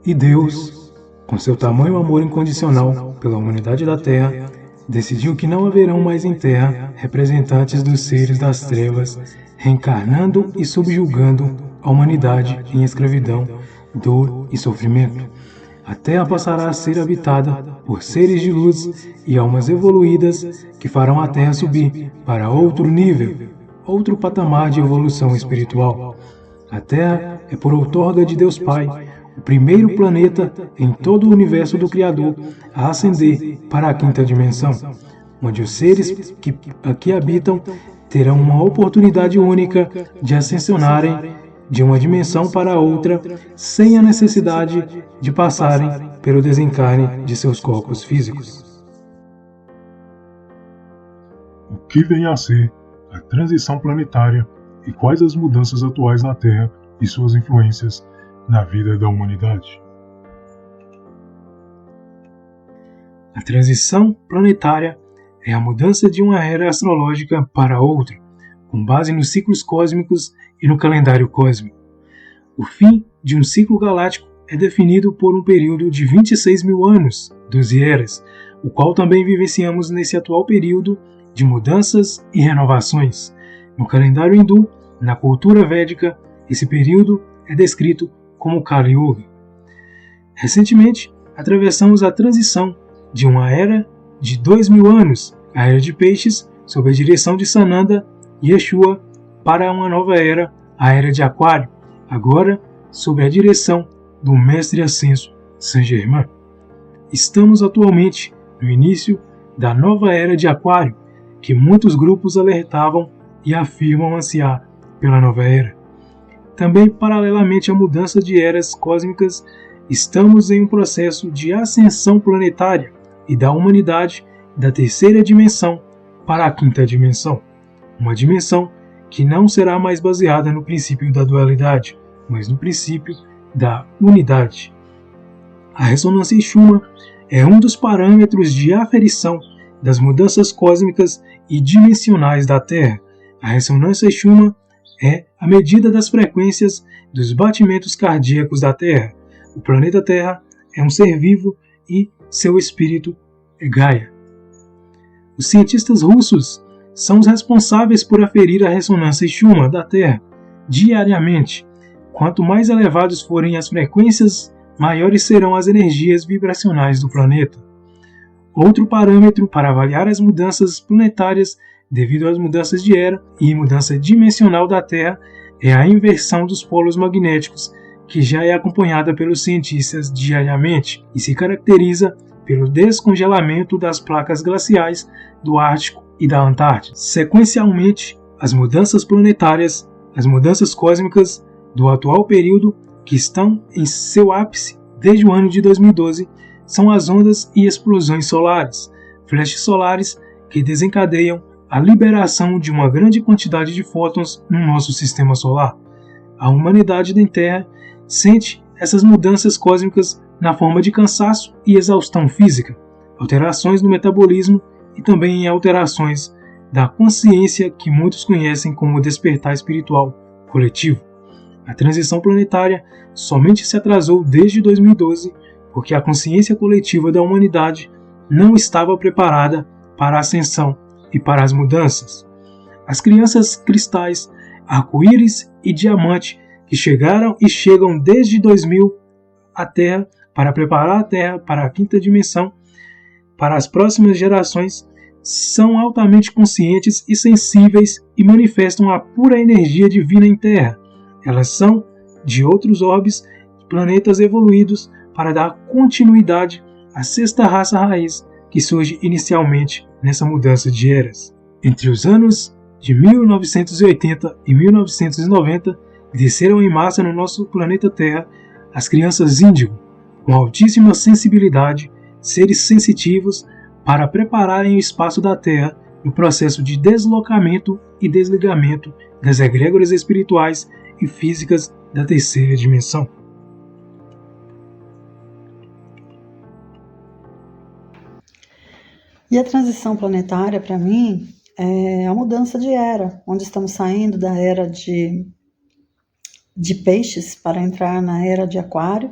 E Deus, com seu tamanho amor incondicional pela humanidade da Terra, decidiu que não haverão mais em Terra representantes dos seres das trevas reencarnando e subjugando a humanidade em escravidão, dor e sofrimento. A Terra passará a ser habitada por seres de luz e almas evoluídas que farão a Terra subir para outro nível, outro patamar de evolução espiritual. A Terra é por outorga de Deus Pai, o primeiro planeta em todo o universo do Criador a ascender para a quinta dimensão, onde os seres que aqui habitam terão uma oportunidade única de ascensionarem de uma dimensão para outra sem a necessidade de passarem pelo desencarne de seus corpos físicos. O que vem a ser a transição planetária e quais as mudanças atuais na Terra e suas influências na vida da humanidade? A transição planetária é a mudança de uma era astrológica para outra, com base nos ciclos cósmicos e no calendário cósmico. O fim de um ciclo galáctico é definido por um período de 26 mil anos, 12 eras, o qual também vivenciamos nesse atual período de mudanças e renovações. No calendário hindu, na cultura védica, esse período é descrito como Kali Yuga. Recentemente, atravessamos a transição de uma era de 2000 anos, a Era de Peixes, sob a direção de Sananda e Yeshua, para uma nova era, a Era de Aquário, agora sob a direção do Mestre Ascenso Saint Germain. Estamos atualmente no início da nova Era de Aquário, que muitos grupos alertavam e afirmam ansiar pela nova era. Também, paralelamente à mudança de eras cósmicas, estamos em um processo de ascensão planetária e da humanidade da terceira dimensão para a quinta dimensão, uma dimensão que não será mais baseada no princípio da dualidade, mas no princípio da unidade. A ressonância Schumann é um dos parâmetros de aferição das mudanças cósmicas e dimensionais da Terra. A ressonância Schumann é a medida das frequências dos batimentos cardíacos da Terra. O planeta Terra é um ser vivo e seu espírito é Gaia. Os cientistas russos são os responsáveis por aferir a ressonância Schumann da Terra diariamente. Quanto mais elevadas forem as frequências, maiores serão as energias vibracionais do planeta. Outro parâmetro para avaliar as mudanças planetárias devido às mudanças de era e mudança dimensional da Terra é a inversão dos polos magnéticos, que já é acompanhada pelos cientistas diariamente e se caracteriza pelo descongelamento das placas glaciais do Ártico e da Antártida. Sequencialmente, as mudanças planetárias, as mudanças cósmicas do atual período, que estão em seu ápice desde o ano de 2012, são as ondas e explosões solares, flashes solares que desencadeiam a liberação de uma grande quantidade de fótons no nosso sistema solar. A humanidade da Terra sente essas mudanças cósmicas na forma de cansaço e exaustão física, alterações no metabolismo e também em alterações da consciência que muitos conhecem como despertar espiritual coletivo. A transição planetária somente se atrasou desde 2012 porque a consciência coletiva da humanidade não estava preparada para a ascensão e para as mudanças. As crianças cristais, arco-íris e diamante que chegaram e chegam desde 2000 à Terra para preparar a Terra para a quinta dimensão, para as próximas gerações, são altamente conscientes e sensíveis e manifestam a pura energia divina em Terra. Elas são de outros orbes, planetas evoluídos, para dar continuidade à sexta raça raiz que surge inicialmente nessa mudança de eras. Entre os anos de 1980 e 1990, desceram em massa no nosso planeta Terra as crianças índigo, com altíssima sensibilidade, seres sensitivos para prepararem o espaço da Terra no processo de deslocamento e desligamento das egrégoras espirituais e físicas da terceira dimensão. E a transição planetária, para mim, é a mudança de era, onde estamos saindo da era de peixes para entrar na era de aquário.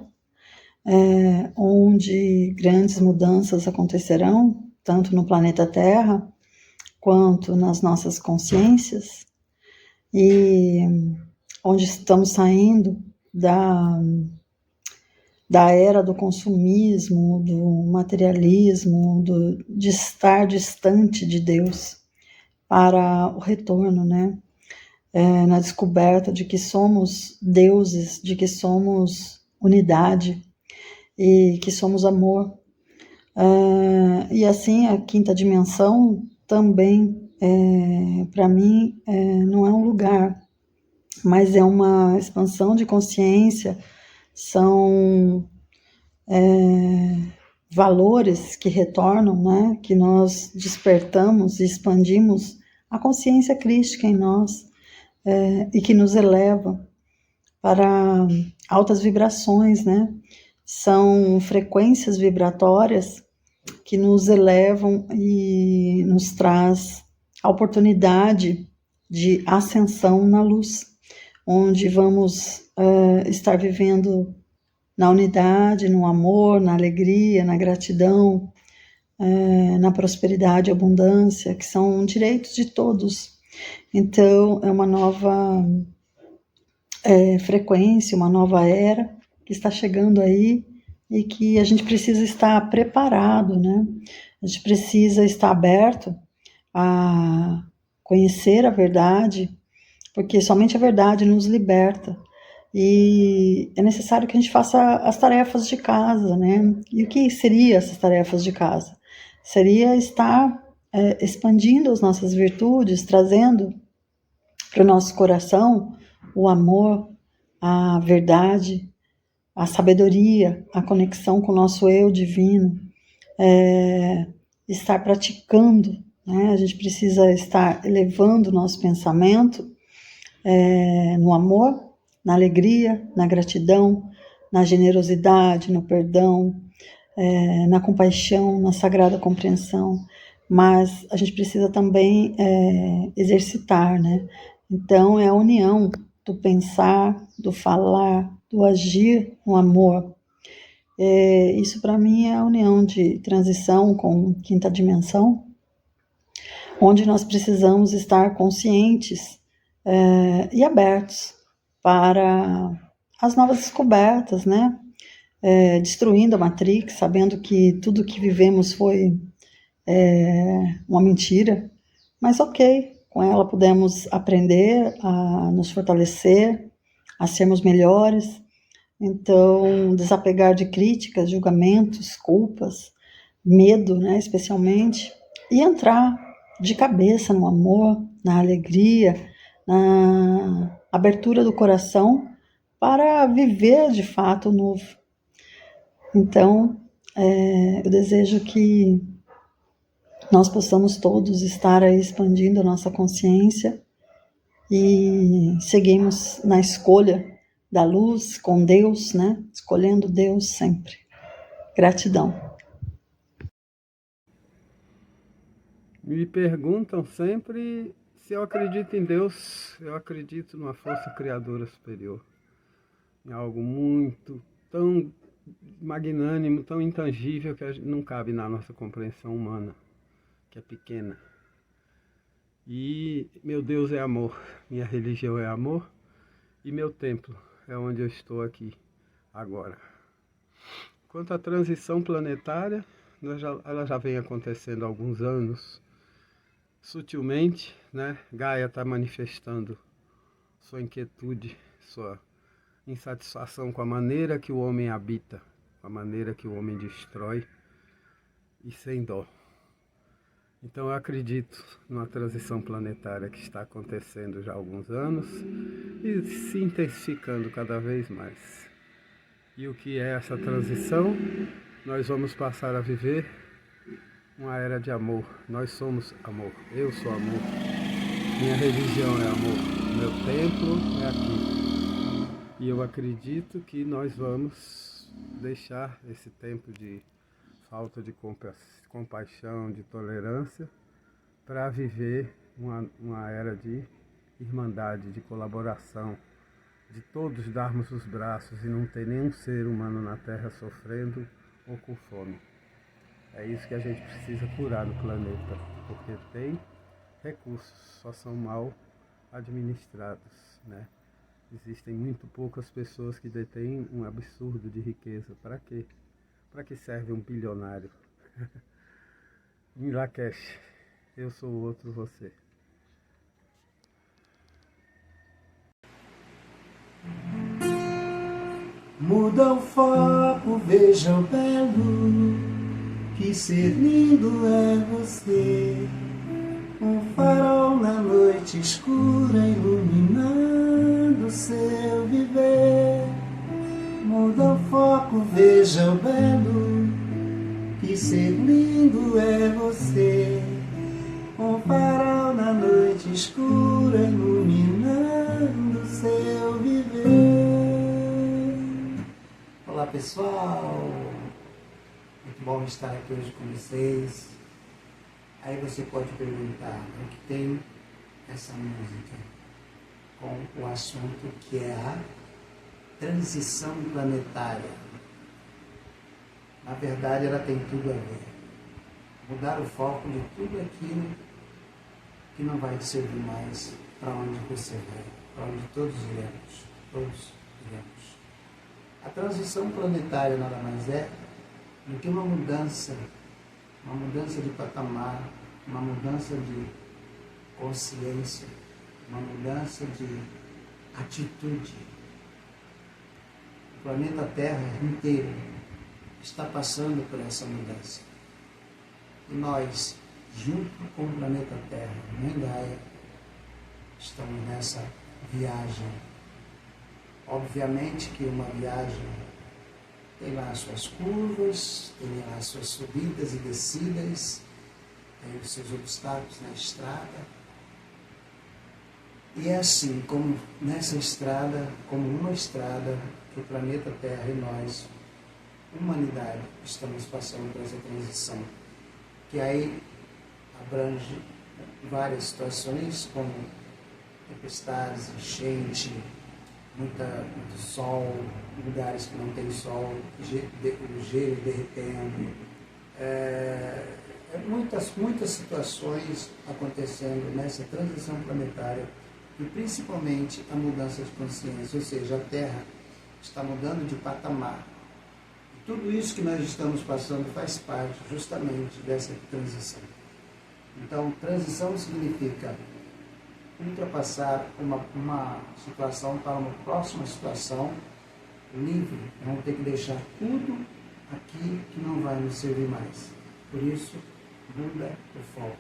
onde grandes mudanças acontecerão, tanto no planeta Terra, quanto nas nossas consciências, e onde estamos saindo da era do consumismo, do materialismo, de estar distante de Deus, para o retorno, né? Na descoberta de que somos deuses, de que somos unidade e que somos amor. E assim, a quinta dimensão também, para mim, não é um lugar, mas é uma expansão de consciência, são valores que retornam, né? Que nós despertamos e expandimos a consciência crística em nós, e que nos eleva para altas vibrações, né? São frequências vibratórias que nos elevam e nos traz a oportunidade de ascensão na luz, onde vamos estar vivendo na unidade, no amor, na alegria, na gratidão, na prosperidade e abundância, que são direitos de todos. Então, é uma nova frequência, uma nova era que está chegando aí e que a gente precisa estar preparado, né? A gente precisa estar aberto a conhecer a verdade, porque somente a verdade nos liberta. E é necessário que a gente faça as tarefas de casa, né? E o que seriam essas tarefas de casa? Seria estar expandindo as nossas virtudes, trazendo para o nosso coração o amor, a verdade, a sabedoria, a conexão com o nosso eu divino, estar praticando, né? A gente precisa estar elevando o nosso pensamento no amor, na alegria, na gratidão, na generosidade, no perdão, na compaixão, na sagrada compreensão. Mas a gente precisa também exercitar, né? Então, é a união do pensar, do falar, do agir no amor. Isso, para mim, é a união de transição com quinta dimensão, onde nós precisamos estar conscientes e abertos para as novas descobertas, né? Destruindo a Matrix, sabendo que tudo que vivemos foi uma mentira, mas ok, com ela podemos aprender a nos fortalecer, a sermos melhores. Então, desapegar de críticas, julgamentos, culpas, medo, né, especialmente, e entrar de cabeça no amor, na alegria, na abertura do coração para viver de fato o novo. Então, eu desejo que nós possamos todos estar aí expandindo a nossa consciência e seguimos na escolha da luz com Deus, né? Escolhendo Deus sempre. Gratidão. Me perguntam sempre se eu acredito em Deus. Eu acredito numa força criadora superior, em algo muito, tão magnânimo, tão intangível que não cabe na nossa compreensão humana, que é pequena. E meu Deus é amor, minha religião é amor e meu templo é onde eu estou aqui agora. Quanto à transição planetária, ela já vem acontecendo há alguns anos, sutilmente, né? Gaia está manifestando sua inquietude, sua insatisfação com a maneira que o homem habita, com a maneira que o homem destrói e sem dó. Então eu acredito numa transição planetária que está acontecendo já há alguns anos e se intensificando cada vez mais. E o que é essa transição? Nós vamos passar a viver uma era de amor. Nós somos amor. Eu sou amor. Minha religião é amor. Meu templo é aqui. E eu acredito que nós vamos deixar esse tempo de falta de compaixão, de tolerância, para viver uma era de irmandade, de colaboração, de todos darmos os braços e não ter nenhum ser humano na Terra sofrendo ou com fome. É isso que a gente precisa curar no planeta, porque tem recursos, só são mal administrados, né? Existem muito poucas pessoas que detêm um absurdo de riqueza. Para quê? Para que serve um bilionário? Em Lakesh, eu sou o outro você. Muda o foco, veja o belo, que ser lindo é você. Um farol na noite escura, iluminando seu viver. Muda o foco, veja o belo, que ser lindo é você. Um farol na noite escura, iluminando seu viver. Olá pessoal, muito bom estar aqui hoje com vocês. Aí você pode perguntar o que tem essa música com o assunto que é a transição planetária. Na verdade, ela tem tudo a ver. Mudar o foco de tudo aquilo que não vai te servir mais para onde você vai, para onde todos iremos. A transição planetária nada mais é do que uma mudança de patamar, uma mudança de consciência, uma mudança de atitude. O planeta Terra inteiro está passando por essa mudança. E nós, junto com o planeta Terra, Mãe Gaia, estamos nessa viagem. Obviamente que uma viagem tem lá as suas curvas, tem lá as suas subidas e descidas, tem os seus obstáculos na estrada. E é assim, como nessa estrada, como uma estrada, que o planeta Terra e nós, humanidade, estamos passando por essa transição, que aí abrange várias situações, como tempestades, enchente, muito sol, lugares que não tem sol, o gelo derretendo, muitas situações acontecendo nessa transição planetária e principalmente a mudança de consciência, ou seja, a Terra está mudando de patamar. E tudo isso que nós estamos passando faz parte justamente dessa transição. Então, transição significa ultrapassar uma situação para uma próxima situação livre. Vamos ter que deixar tudo aqui que não vai nos servir mais. Por isso, muda o foco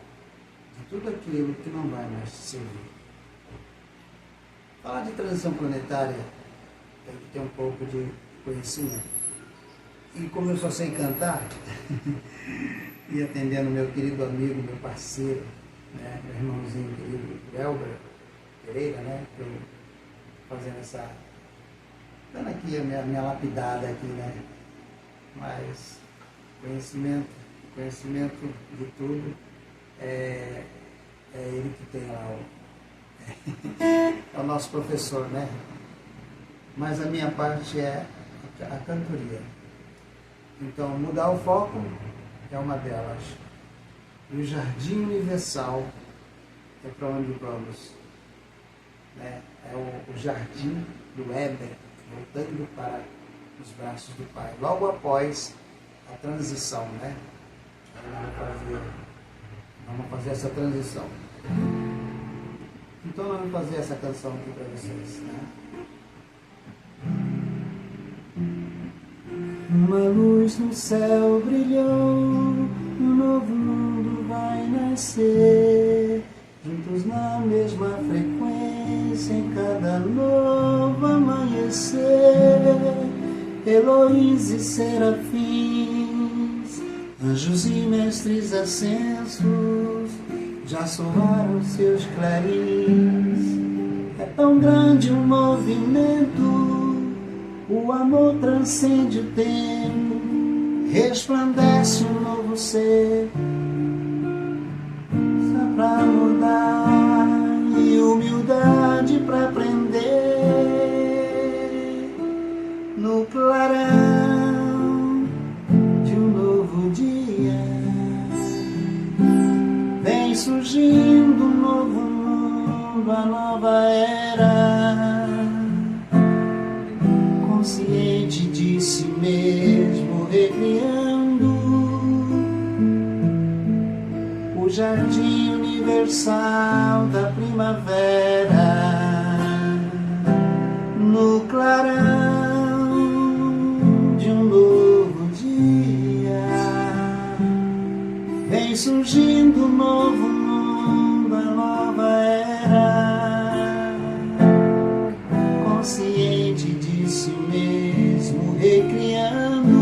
de tudo aquilo que não vai mais te servir. Falar de transição planetária tem que ter um pouco de conhecimento. E como eu só sei cantar, e atendendo meu querido amigo, meu parceiro, né, meu irmãozinho querido, Elber Pereira, né, eu fazendo dando aqui a minha lapidada aqui, né, mas conhecimento de tudo é ele que tem lá é o nosso professor, né, mas a minha parte é a cantoria. Então, mudar o foco é uma delas. E o jardim universal é para onde vamos. Né? É o jardim do Éden, voltando para os braços do Pai. Logo após a transição, né? Vamos fazer essa transição. Então, nós vamos fazer essa canção aqui para vocês. Né? Uma luz no céu brilhou, um novo mundo vai nascer, juntos na mesma frequência, em cada novo amanhecer. Eloís e serafins, anjos e mestres ascensos, já soaram seus clarins. É tão grande o movimento, o amor transcende o tempo, resplandece um novo ser, só pra mudar e humildade pra aprender. surgindo um novo mundo, a nova era, consciente de si mesmo, recriando o jardim universal da primavera, no clarão de um novo dia. Vem surgindo um novo mundo, a nova era, consciente de si mesmo, recriando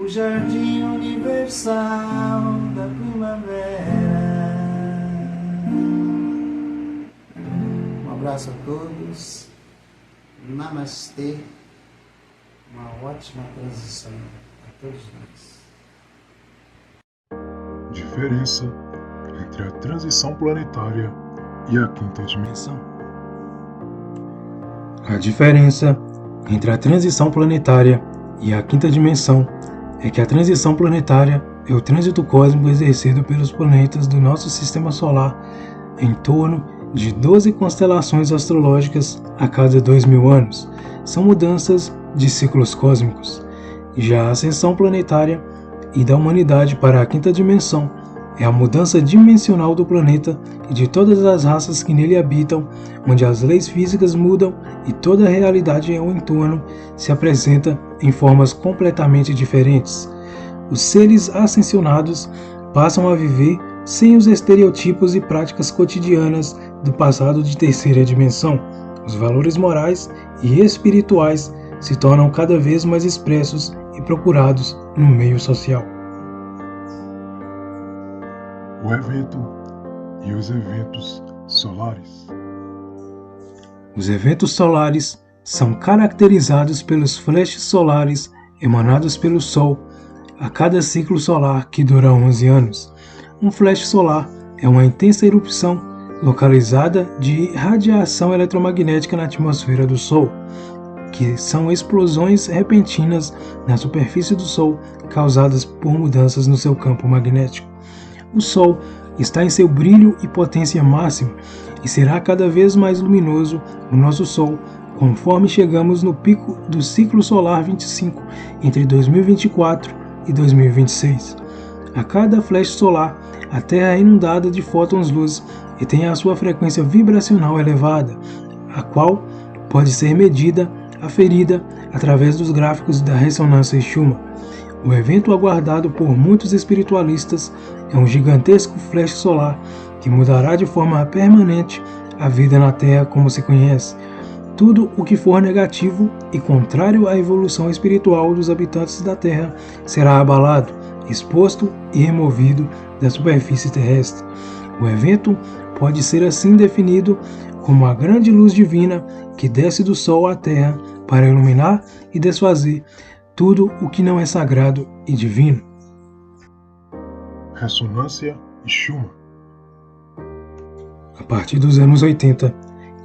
o jardim universal da primavera. Um abraço a todos, namastê, uma ótima transição a todos nós. Diferença entre a transição planetária e a quinta dimensão. A diferença entre a transição planetária e a quinta dimensão é que a transição planetária é o trânsito cósmico exercido pelos planetas do nosso sistema solar em torno de 12 constelações astrológicas a cada 2000 anos. São mudanças de ciclos cósmicos. Já a ascensão planetária e da humanidade para a quinta dimensão é a mudança dimensional do planeta e de todas as raças que nele habitam, onde as leis físicas mudam e toda a realidade ao entorno se apresenta em formas completamente diferentes. Os seres ascensionados passam a viver sem os estereotipos e práticas cotidianas do passado de terceira dimensão. Os valores morais e espirituais se tornam cada vez mais expressos e procurados no meio social. O evento e os eventos solares. Os eventos solares são caracterizados pelos flashes solares emanados pelo Sol a cada ciclo solar que dura 11 anos. Um flash solar é uma intensa erupção localizada de radiação eletromagnética na atmosfera do Sol, que são explosões repentinas na superfície do Sol causadas por mudanças no seu campo magnético. O Sol está em seu brilho e potência máxima e será cada vez mais luminoso o nosso Sol conforme chegamos no pico do ciclo solar 25 entre 2024 e 2026. A cada flash solar, a Terra é inundada de fótons-luz e tem a sua frequência vibracional elevada, a qual pode ser medida, aferida através dos gráficos da ressonância Schumann. O evento aguardado por muitos espiritualistas é um gigantesco flash solar que mudará de forma permanente a vida na Terra como se conhece. Tudo o que for negativo e contrário à evolução espiritual dos habitantes da Terra será abalado, exposto e removido da superfície terrestre. O evento pode ser assim definido como a grande luz divina que desce do Sol à Terra para iluminar e desfazer tudo o que não é sagrado e divino. Ressonância e Schumann. A partir dos anos 80,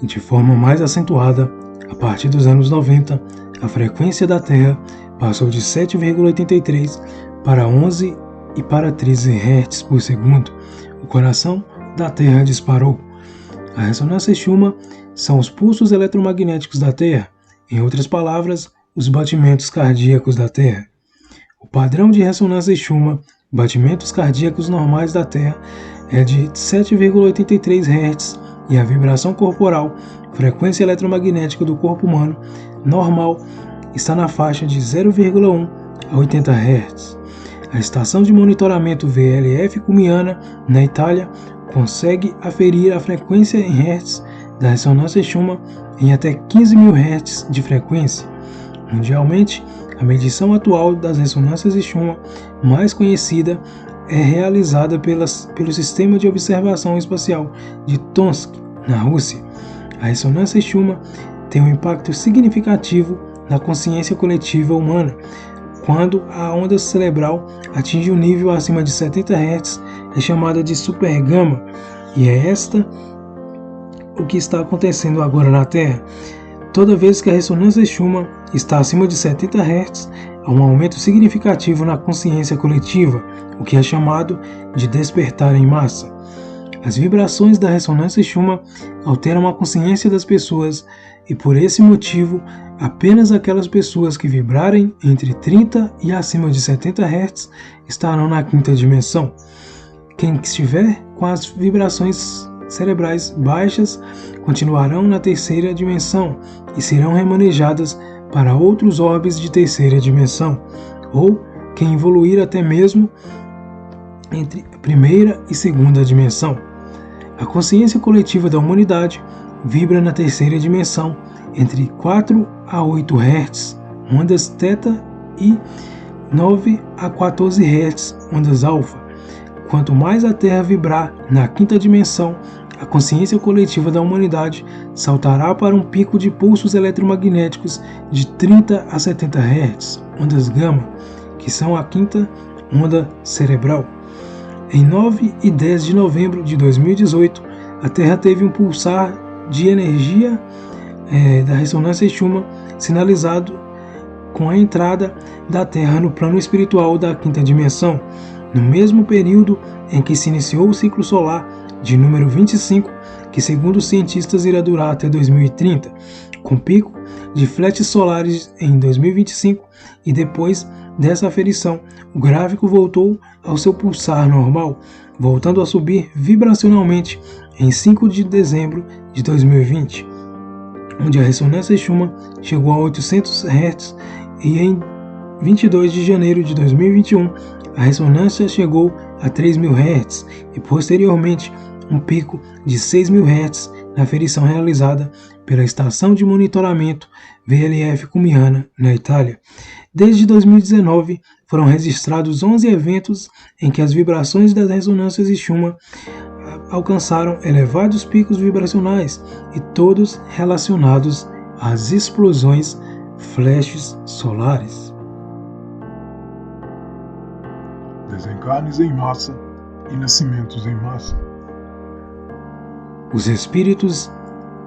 e de forma mais acentuada, a partir dos anos 90, a frequência da Terra passou de 7,83 para 11 e para 13 Hz por segundo. O coração da Terra disparou. A ressonância Schumann são os pulsos eletromagnéticos da Terra, em outras palavras, os batimentos cardíacos da Terra. O padrão de ressonância Schumann, batimentos cardíacos normais da Terra, é de 7,83 Hz e a vibração corporal, frequência eletromagnética do corpo humano, normal, está na faixa de 0,1 a 80 Hz. A estação de monitoramento VLF Cumiana, na Itália, consegue aferir a frequência em Hz da ressonância Schumann em até 15.000 Hz de frequência. Mundialmente, a medição atual das ressonâncias de Schumann mais conhecida é realizada pelo Sistema de Observação Espacial de Tomsk, na Rússia. A ressonância Schumann tem um impacto significativo na consciência coletiva humana. Quando a onda cerebral atinge um nível acima de 70 Hz, é chamada de supergama, e é esta o que está acontecendo agora na Terra. Toda vez que a ressonância Schumann está acima de 70 Hz, há um aumento significativo na consciência coletiva. o que é chamado de despertar em massa. As vibrações da ressonância Schumann alteram a consciência das pessoas e, por esse motivo, apenas aquelas pessoas que vibrarem entre 30 e acima de 70 Hz estarão na quinta dimensão. Quem estiver com as vibrações cerebrais baixas continuarão na terceira dimensão e serão remanejadas para outros orbes de terceira dimensão, ou quem evoluir até mesmo entre a primeira e segunda dimensão. A consciência coletiva da humanidade vibra na terceira dimensão entre 4 a 8 Hz, ondas θ, e 9 a 14 Hz, ondas alfa. Quanto mais a Terra vibrar na quinta dimensão, a consciência coletiva da humanidade saltará para um pico de pulsos eletromagnéticos de 30 a 70 Hz, ondas gama, que são a quinta onda cerebral. Em 9 e 10 de novembro de 2018, a Terra teve um pulsar de energia da ressonância Schumann sinalizado com a entrada da Terra no plano espiritual da quinta dimensão, no mesmo período em que se iniciou o ciclo solar de número 25, que segundo os cientistas irá durar até 2030, com pico de flashes solares em 2025, e depois dessa aferição, o gráfico voltou ao seu pulsar normal, voltando a subir vibracionalmente em 5 de dezembro de 2020, onde a ressonância Schumann chegou a 800 Hz, e em 22 de janeiro de 2021, a ressonância chegou a 3.000 Hz e posteriormente um pico de 6.000 Hz na aferição realizada pela Estação de Monitoramento VLF Cumiana, na Itália. Desde 2019, foram registrados 11 eventos em que as vibrações das ressonâncias de Schumann alcançaram elevados picos vibracionais, e todos relacionados às explosões flashes solares. Desencarnes em massa e nascimentos em massa. Os espíritos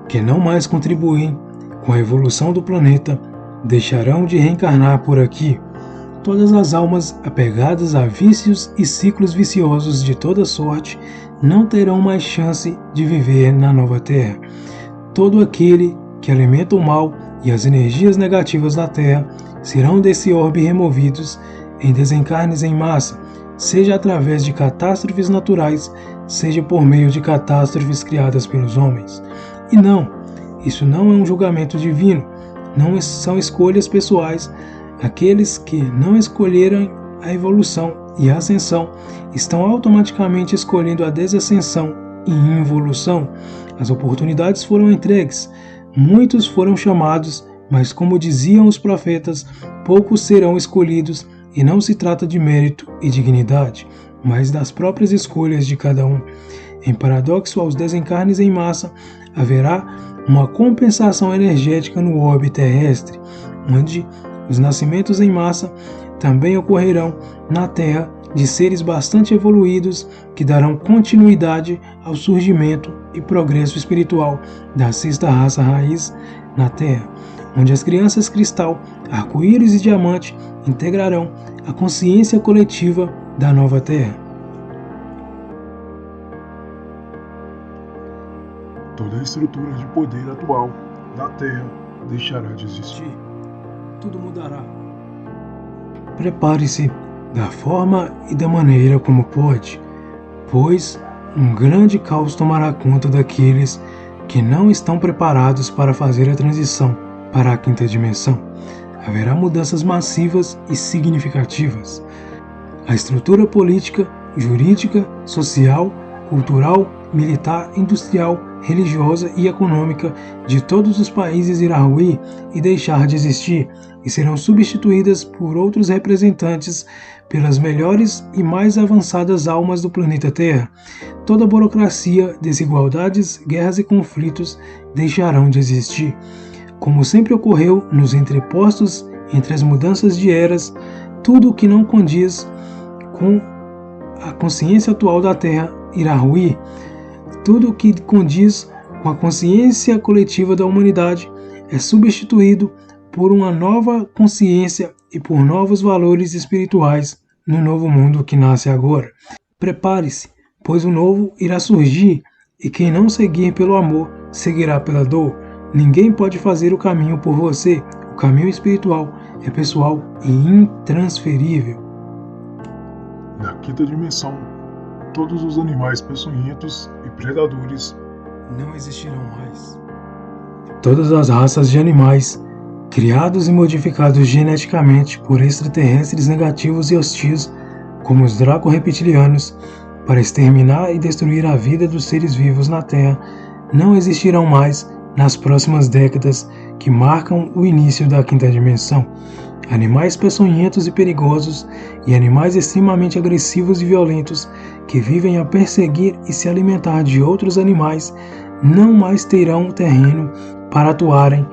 que não mais contribuem com a evolução do planeta deixarão de reencarnar por aqui. Todas as almas apegadas a vícios e ciclos viciosos de toda sorte não terão mais chance de viver na nova Terra. Todo aquele que alimenta o mal e as energias negativas da Terra serão desse orbe removidos em desencarnes em massa, seja através de catástrofes naturais, seja por meio de catástrofes criadas pelos homens. E não, isso não é um julgamento divino, não são escolhas pessoais. Aqueles que não escolheram a evolução e a ascensão estão automaticamente escolhendo a desascensão e involução. As oportunidades foram entregues, muitos foram chamados, mas como diziam os profetas, poucos serão escolhidos, e não se trata de mérito e dignidade, mas das próprias escolhas de cada um. Em paradoxo aos desencarnes em massa, haverá uma compensação energética no orbe terrestre, onde os nascimentos em massa também ocorrerão na Terra de seres bastante evoluídos que darão continuidade ao surgimento e progresso espiritual da sexta raça raiz na Terra, onde as crianças cristal, arco-íris e diamante integrarão a consciência coletiva da nova Terra. Toda a estrutura de poder atual da Terra deixará de existir. Tudo mudará. Prepare-se da forma e da maneira como pode, pois um grande caos tomará conta daqueles que não estão preparados para fazer a transição para a quinta dimensão. Haverá mudanças massivas e significativas. A estrutura política, jurídica, social, cultural, militar, industrial, religiosa e econômica de todos os países irá ruir e deixar de existir, e serão substituídas por outros representantes pelas melhores e mais avançadas almas do planeta Terra. Toda burocracia, desigualdades, guerras e conflitos deixarão de existir. Como sempre ocorreu nos entrepostos entre as mudanças de eras, tudo o que não condiz com a consciência atual da Terra irá ruir. Tudo o que condiz com a consciência coletiva da humanidade é substituído por uma nova consciência e por novos valores espirituais no novo mundo que nasce agora. Prepare-se, pois o novo irá surgir, e quem não seguir pelo amor, seguirá pela dor. Ninguém pode fazer o caminho por você. O caminho espiritual é pessoal e intransferível. Na quinta dimensão, todos os animais peçonhentos e predadores não existirão mais. Todas as raças de animais, criados e modificados geneticamente por extraterrestres negativos e hostis, como os draco-reptilianos, para exterminar e destruir a vida dos seres vivos na Terra, não existirão mais nas próximas décadas que marcam o início da quinta dimensão. Animais peçonhentos e perigosos e animais extremamente agressivos e violentos que vivem a perseguir e se alimentar de outros animais não mais terão terreno para atuarem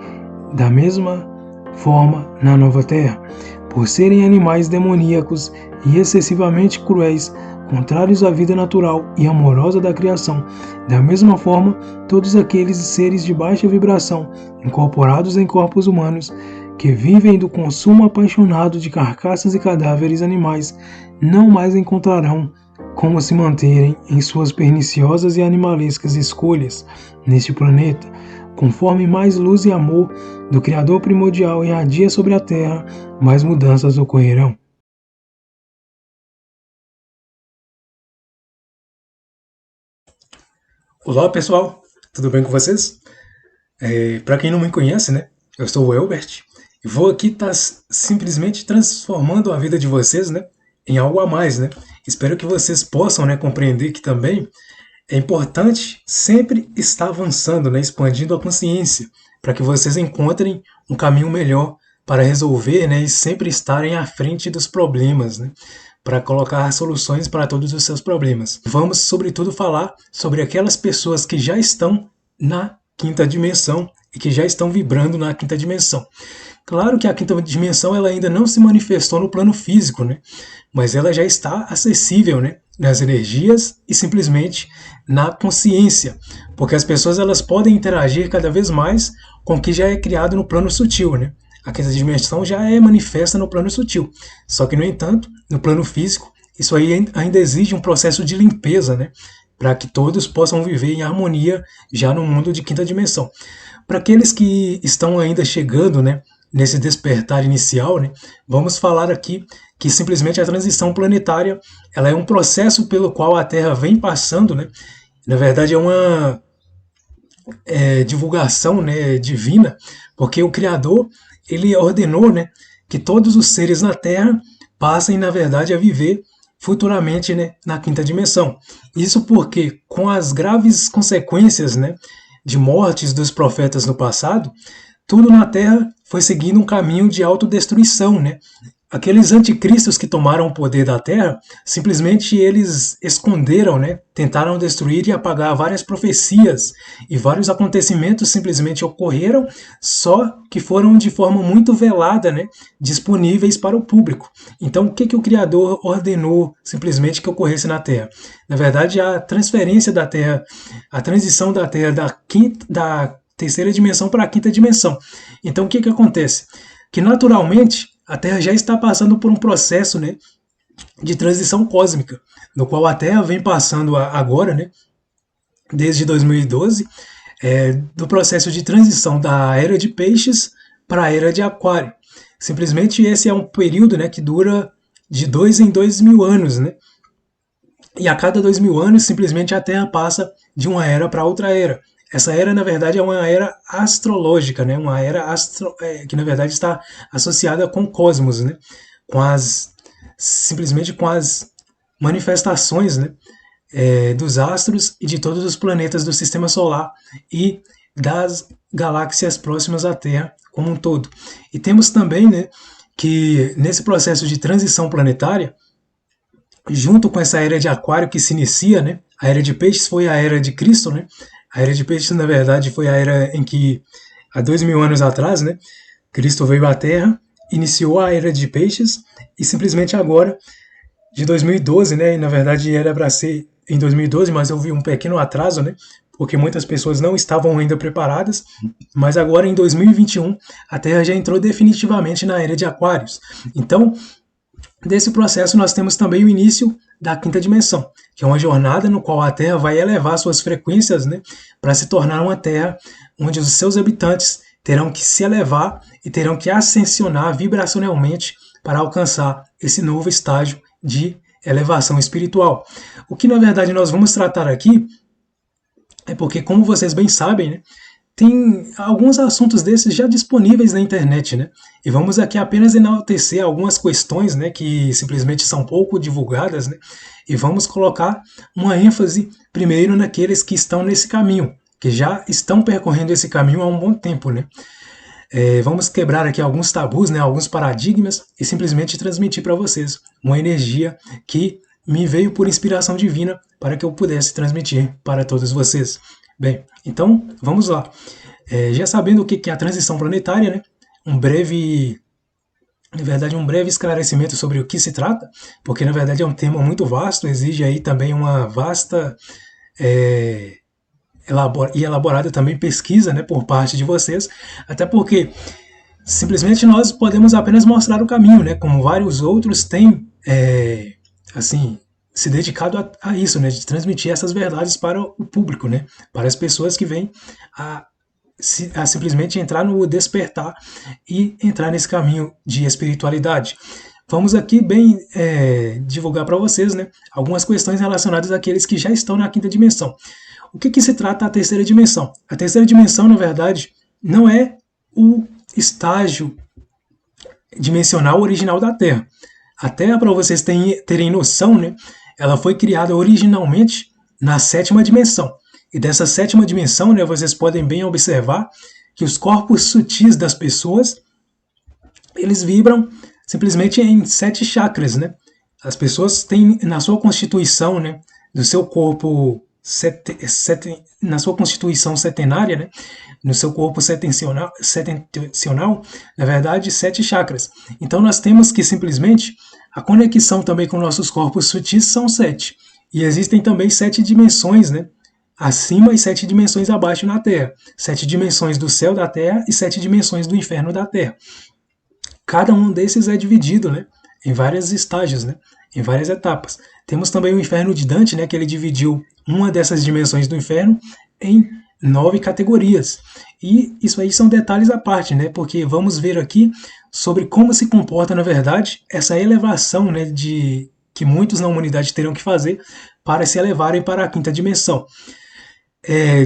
da mesma forma na nova Terra, por serem animais demoníacos e excessivamente cruéis, contrários à vida natural e amorosa da criação. Da mesma forma, todos aqueles seres de baixa vibração, incorporados em corpos humanos, que vivem do consumo apaixonado de carcaças e cadáveres animais, não mais encontrarão como se manterem em suas perniciosas e animalescas escolhas neste planeta. Conforme mais luz e amor do Criador primordial irradia sobre a Terra, mais mudanças ocorrerão. Olá pessoal, tudo bem com vocês? Para quem não me conhece, né? Eu sou o Elbert e vou aqui estar simplesmente transformando a vida de vocês, né, em algo a mais, né? Espero que vocês possam, né, compreender que também é importante sempre estar avançando, né, expandindo a consciência, para que vocês encontrem um caminho melhor para resolver, né, e sempre estarem à frente dos problemas, né, para colocar soluções para todos os seus problemas. Vamos, sobretudo, falar sobre aquelas pessoas que já estão na quinta dimensão e que já estão vibrando na quinta dimensão. Claro que a quinta dimensão ela ainda não se manifestou no plano físico, né, mas ela já está acessível, né, nas energias e simplesmente na consciência, porque as pessoas elas podem interagir cada vez mais com o que já é criado no plano sutil, né? A quinta dimensão já é manifesta no plano sutil, só que, no entanto, no plano físico, isso aí ainda exige um processo de limpeza, né? Para que todos possam viver em harmonia já no mundo de quinta dimensão. Para aqueles que estão ainda chegando, né, nesse despertar inicial, né, vamos falar aqui que simplesmente a transição planetária ela é um processo pelo qual a Terra vem passando, né? Na verdade é uma divulgação, né, divina, porque o Criador ele ordenou, né, que todos os seres na Terra passem, na verdade, a viver futuramente, né, na quinta dimensão. Isso porque, com as graves consequências, né, de mortes dos profetas no passado, tudo na Terra foi seguindo um caminho de autodestruição, né? Aqueles anticristos que tomaram o poder da Terra, simplesmente eles esconderam, né? Tentaram destruir e apagar várias profecias e vários acontecimentos simplesmente ocorreram, só que foram de forma muito velada, né? Disponíveis para o público. Então, o que o Criador ordenou simplesmente que ocorresse na Terra? Na verdade, a transferência da Terra, a transição da Terra da terceira dimensão para a quinta dimensão. Então, o que acontece? Que naturalmente a Terra já está passando por um processo, né, de transição cósmica, no qual a Terra vem passando agora, né, desde 2012, do processo de transição da era de peixes para a era de aquário. Simplesmente esse é um período, né, que dura de 2 em 2 mil anos, né? E a cada 2 mil anos, simplesmente a Terra passa de uma era para outra era. Essa era, na verdade, é uma era astrológica, né? Uma era que, na verdade, está associada com o cosmos, né? Simplesmente com as manifestações, né? Dos astros e de todos os planetas do Sistema Solar e das galáxias próximas à Terra como um todo. E temos também, né, que nesse processo de transição planetária, junto com essa era de aquário que se inicia, né? A era de peixes foi a era de Cristo, né? A era de peixes, na verdade, foi a era em que, há 2 mil anos atrás, né, Cristo veio à Terra, iniciou a era de peixes, e simplesmente agora, de 2012, né, e na verdade era para ser em 2012, mas houve um pequeno atraso, né, porque muitas pessoas não estavam ainda preparadas, mas agora em 2021, a Terra já entrou definitivamente na era de aquários. Então, desse processo nós temos também o início da quinta dimensão, que é uma jornada no qual a Terra vai elevar suas frequências, né, para se tornar uma Terra onde os seus habitantes terão que se elevar e terão que ascensionar vibracionalmente para alcançar esse novo estágio de elevação espiritual. O que na verdade nós vamos tratar aqui é porque, como vocês bem sabem, né, tem alguns assuntos desses já disponíveis na internet, né? E vamos aqui apenas enaltecer algumas questões, né, que simplesmente são pouco divulgadas, né? E vamos colocar uma ênfase primeiro naqueles que estão nesse caminho, que já estão percorrendo esse caminho há um bom tempo, né? Vamos quebrar aqui alguns tabus, né, alguns paradigmas e simplesmente transmitir para vocês uma energia que me veio por inspiração divina para que eu pudesse transmitir para todos vocês. Bem, então vamos lá. Já sabendo o que é a transição planetária, né, um breve esclarecimento sobre o que se trata, porque na verdade é um tema muito vasto, exige aí também uma vasta e elaborada também pesquisa, né, por parte de vocês, até porque simplesmente nós podemos apenas mostrar o caminho, né, como vários outros têm se dedicado a isso, né, de transmitir essas verdades para o público, né, para as pessoas que vêm a simplesmente entrar no despertar e entrar nesse caminho de espiritualidade. Vamos aqui divulgar para vocês, né, algumas questões relacionadas àqueles que já estão na quinta dimensão. O que se trata a terceira dimensão? A terceira dimensão, na verdade, não é o estágio dimensional original da Terra. A Terra, para vocês terem noção, né, ela foi criada originalmente na sétima dimensão. E dessa sétima dimensão, né, vocês podem bem observar que os corpos sutis das pessoas, eles vibram simplesmente em 7 chakras, né? As pessoas têm na sua constituição, né, do seu corpo na sua constituição setenária, né, no seu corpo setensional, na verdade, 7 chakras. Então nós temos que simplesmente a conexão também com nossos corpos sutis são 7. E existem também 7 dimensões, né, acima e 7 dimensões abaixo na Terra. 7 dimensões do céu da Terra e 7 dimensões do inferno da Terra. Cada um desses é dividido, né, em vários estágios, né, em várias etapas. Temos também o inferno de Dante, né, que ele dividiu uma dessas dimensões do inferno em 9 categorias. E isso aí são detalhes à parte, né, porque vamos ver aqui sobre como se comporta, na verdade, essa elevação, né, que muitos na humanidade terão que fazer para se elevarem para a quinta dimensão.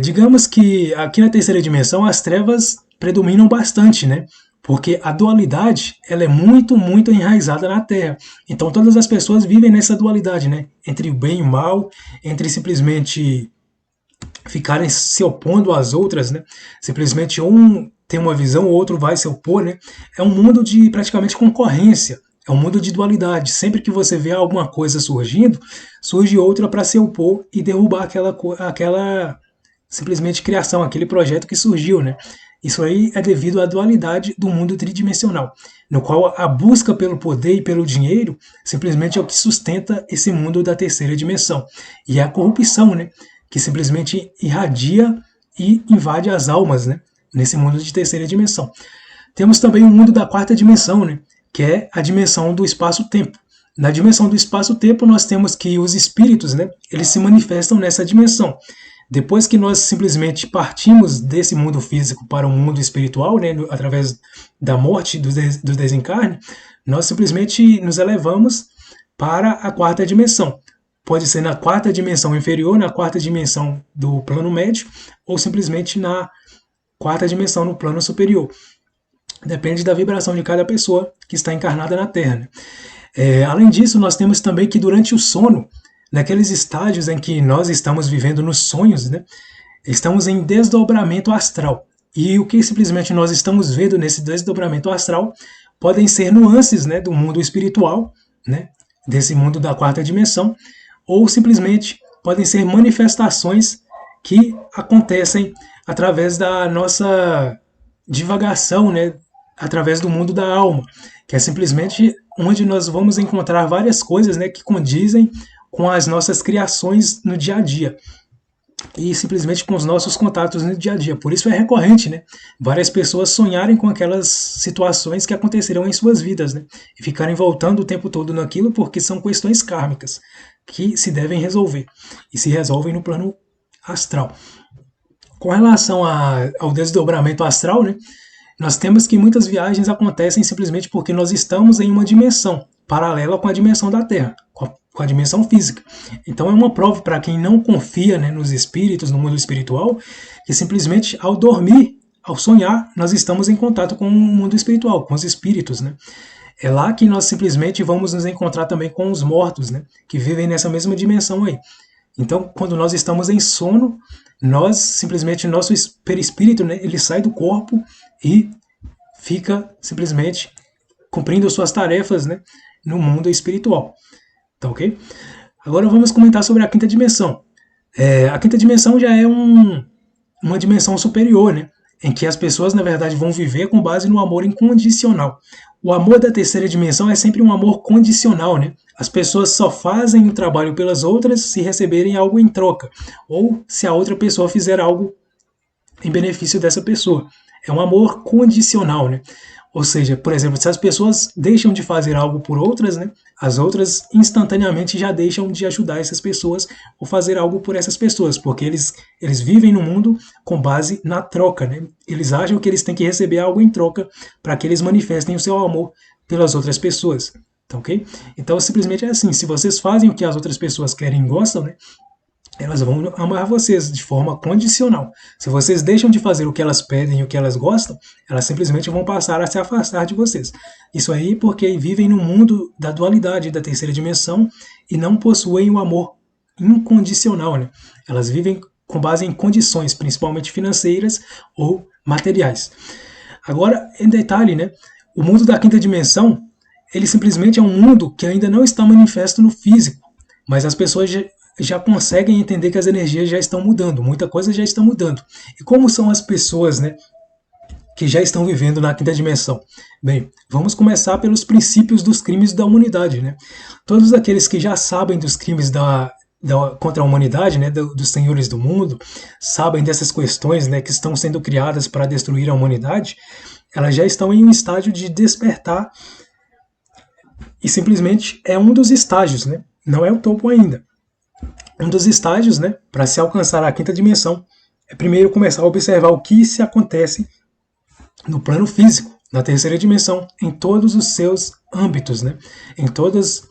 Digamos que aqui na terceira dimensão as trevas predominam bastante, né? Porque a dualidade ela é muito, muito enraizada na Terra. Então todas as pessoas vivem nessa dualidade, né? Entre o bem e o mal, entre simplesmente ficarem se opondo às outras, né? Simplesmente um tem uma visão, o outro vai se opor, né? É um mundo de praticamente concorrência. É um mundo de dualidade. Sempre que você vê alguma coisa surgindo, surge outra para se opor e derrubar aquela simplesmente criação, aquele projeto que surgiu, né? Isso aí é devido à dualidade do mundo tridimensional, no qual a busca pelo poder e pelo dinheiro simplesmente é o que sustenta esse mundo da terceira dimensão. E é a corrupção, né, que simplesmente irradia e invade as almas, né, nesse mundo de terceira dimensão. Temos também o mundo da quarta dimensão, né, que é a dimensão do espaço-tempo. Na dimensão do espaço-tempo nós temos que os espíritos, né, eles se manifestam nessa dimensão. Depois que nós simplesmente partimos desse mundo físico para o mundo espiritual, né, através da morte, do desencarne, nós simplesmente nos elevamos para a quarta dimensão. Pode ser na quarta dimensão inferior, na quarta dimensão do plano médio, ou simplesmente na quarta dimensão no plano superior. Depende da vibração de cada pessoa que está encarnada na Terra, né? Além disso, nós temos também que durante o sono, naqueles estágios em que nós estamos vivendo nos sonhos, né, estamos em desdobramento astral. E o que simplesmente nós estamos vendo nesse desdobramento astral podem ser nuances, né, do mundo espiritual, né, desse mundo da quarta dimensão, ou simplesmente podem ser manifestações que acontecem através da nossa divagação, né, através do mundo da alma, que é simplesmente onde nós vamos encontrar várias coisas, né, que condizem com as nossas criações no dia a dia. e simplesmente com os nossos contatos no dia a dia. Por isso é recorrente, né? Várias pessoas sonharem com aquelas situações que aconteceram em suas vidas, né? E ficarem voltando o tempo todo naquilo porque são questões kármicas que se devem resolver e se resolvem no plano astral. Com relação ao desdobramento astral, né? Nós temos que muitas viagens acontecem simplesmente porque nós estamos em uma dimensão paralela com a dimensão da Terra, com a dimensão física. Então é uma prova para quem não confia, né, nos espíritos, no mundo espiritual, que simplesmente ao dormir, ao sonhar, nós estamos em contato com o mundo espiritual, com os espíritos, né? É lá que nós simplesmente vamos nos encontrar também com os mortos, né, que vivem nessa mesma dimensão aí. Então, quando nós estamos em sono, nós simplesmente, nosso perispírito, né, ele sai do corpo e fica simplesmente cumprindo suas tarefas, né, no mundo espiritual. Tá ok? Agora vamos comentar sobre a quinta dimensão. A quinta dimensão já é uma dimensão superior, né, em que as pessoas, na verdade, vão viver com base no amor incondicional. O amor da terceira dimensão é sempre um amor condicional, né? As pessoas só fazem o trabalho pelas outras se receberem algo em troca, ou se a outra pessoa fizer algo em benefício dessa pessoa. É um amor condicional, né? Ou seja, por exemplo, se as pessoas deixam de fazer algo por outras, né, as outras instantaneamente já deixam de ajudar essas pessoas ou fazer algo por essas pessoas, porque eles vivem no mundo com base na troca, né? Eles acham que eles têm que receber algo em troca para que eles manifestem o seu amor pelas outras pessoas. Tá, ok? Então simplesmente é assim, se vocês fazem o que as outras pessoas querem e gostam, né, elas vão amar vocês de forma condicional. Se vocês deixam de fazer o que elas pedem e o que elas gostam, elas simplesmente vão passar a se afastar de vocês. Isso aí porque vivem no mundo da dualidade, da terceira dimensão, e não possuem o amor incondicional, né? Elas vivem com base em condições, principalmente financeiras ou materiais. Agora, em detalhe, né, o mundo da quinta dimensão, ele simplesmente é um mundo que ainda não está manifesto no físico, mas as pessoas já conseguem entender que as energias já estão mudando, muita coisa já está mudando. E como são as pessoas, né, que já estão vivendo na quinta dimensão? Bem, vamos começar pelos princípios dos crimes da humanidade, né? Todos aqueles que já sabem dos crimes contra a humanidade, né, dos senhores do mundo, sabem dessas questões, né, que estão sendo criadas para destruir a humanidade, elas já estão em um estágio de despertar e simplesmente é um dos estágios, né? Não é o topo ainda. Um dos estágios, né, para se alcançar a quinta dimensão é primeiro começar a observar o que se acontece no plano físico, na terceira dimensão, em todos os seus âmbitos, né, em todos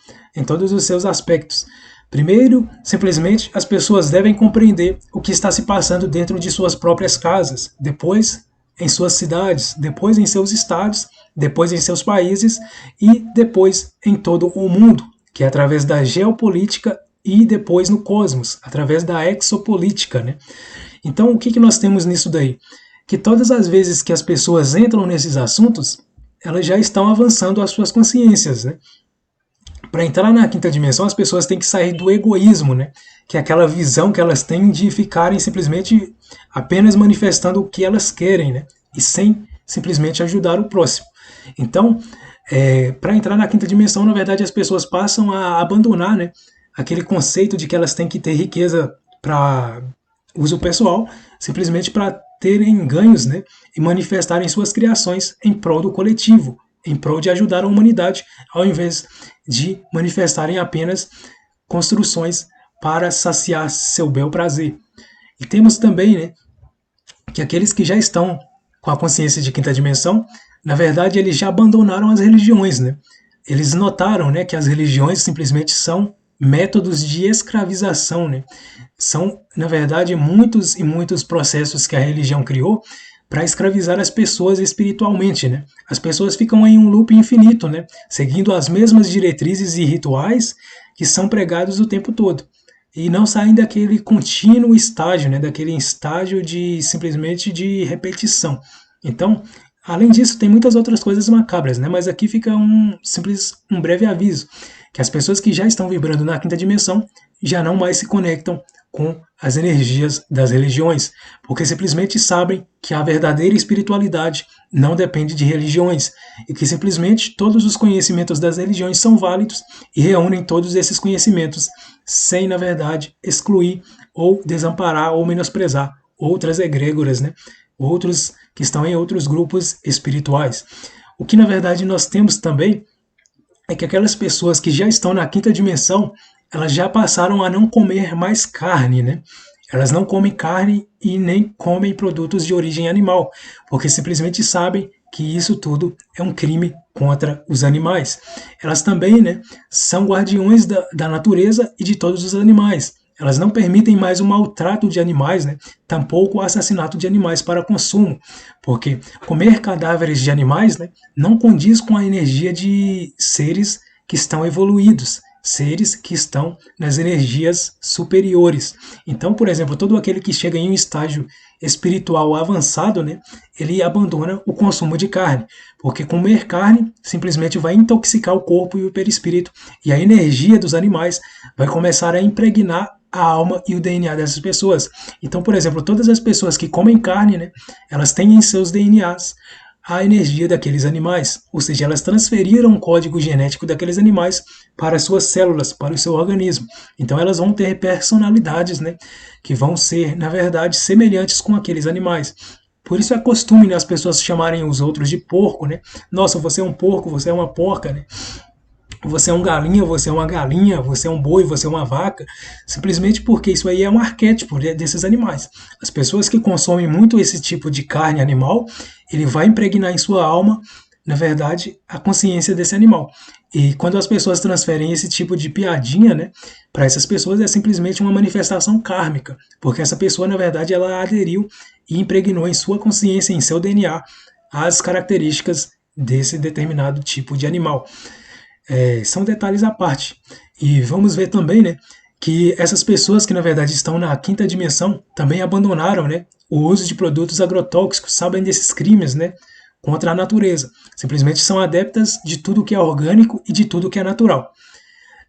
os seus aspectos. Primeiro, simplesmente, as pessoas devem compreender o que está se passando dentro de suas próprias casas, depois em suas cidades, depois em seus estados, depois em seus países e depois em todo o mundo, que é através da geopolítica e depois no cosmos, através da exopolítica, né? Então, o que nós temos nisso daí? Que todas as vezes que as pessoas entram nesses assuntos, elas já estão avançando as suas consciências, né? Para entrar na quinta dimensão, as pessoas têm que sair do egoísmo, né? Que é aquela visão que elas têm de ficarem simplesmente apenas manifestando o que elas querem, né? E sem simplesmente ajudar o próximo. Então, para entrar na quinta dimensão, na verdade, as pessoas passam a abandonar, né, aquele conceito de que elas têm que ter riqueza para uso pessoal, simplesmente para terem ganhos, né, e manifestarem suas criações em prol do coletivo, em prol de ajudar a humanidade, ao invés de manifestarem apenas construções para saciar seu bel prazer. E temos também, né, que aqueles que já estão com a consciência de quinta dimensão, na verdade, eles já abandonaram as religiões, né? Eles notaram, né, que as religiões simplesmente são métodos de escravização, né? São, na verdade, muitos e muitos processos que a religião criou para escravizar as pessoas espiritualmente, né? As pessoas ficam em um loop infinito, né, seguindo as mesmas diretrizes e rituais que são pregados o tempo todo. E não saem daquele contínuo estágio, né, daquele estágio de simplesmente de repetição. Então, além disso, tem muitas outras coisas macabras, né? Mas aqui fica um breve aviso, que as pessoas que já estão vibrando na quinta dimensão já não mais se conectam com as energias das religiões, porque simplesmente sabem que a verdadeira espiritualidade não depende de religiões, e que simplesmente todos os conhecimentos das religiões são válidos e reúnem todos esses conhecimentos sem, na verdade, excluir ou desamparar ou menosprezar outras egrégoras, né? Outros que estão em outros grupos espirituais. O que, na verdade, nós temos também é que aquelas pessoas que já estão na quinta dimensão, elas já passaram a não comer mais carne, né? Elas não comem carne e nem comem produtos de origem animal, porque simplesmente sabem que isso tudo é um crime contra os animais. Elas também, né, são guardiões da natureza e de todos os animais. Elas não permitem mais o maltrato de animais, né, tampouco o assassinato de animais para consumo, porque comer cadáveres de animais, né, não condiz com a energia de seres que estão evoluídos, seres que estão nas energias superiores. Então, por exemplo, todo aquele que chega em um estágio espiritual avançado, né, ele abandona o consumo de carne, porque comer carne simplesmente vai intoxicar o corpo e o perispírito, e a energia dos animais vai começar a impregnar a alma e o DNA dessas pessoas. Então, por exemplo, todas as pessoas que comem carne, né, elas têm em seus DNAs a energia daqueles animais, ou seja, elas transferiram o código genético daqueles animais para as suas células, para o seu organismo. Então elas vão ter personalidades, né, que vão ser, na verdade, semelhantes com aqueles animais. Por isso é costume, né, as pessoas chamarem os outros de porco, né? Nossa, você é um porco, você é uma porca, né? Você é um galinha, você é uma galinha, você é um boi, você é uma vaca, simplesmente porque isso aí é um arquétipo desses animais. As pessoas que consomem muito esse tipo de carne animal, ele vai impregnar em sua alma, na verdade, a consciência desse animal. E quando as pessoas transferem esse tipo de piadinha, né, para essas pessoas é simplesmente uma manifestação kármica, porque essa pessoa, na verdade, ela aderiu e impregnou em sua consciência, em seu DNA, as características desse determinado tipo de animal. São detalhes à parte. E vamos ver também, né, que essas pessoas que na verdade estão na quinta dimensão também abandonaram, né, o uso de produtos agrotóxicos, sabem desses crimes, né, contra a natureza. Simplesmente são adeptas de tudo que é orgânico e de tudo que é natural.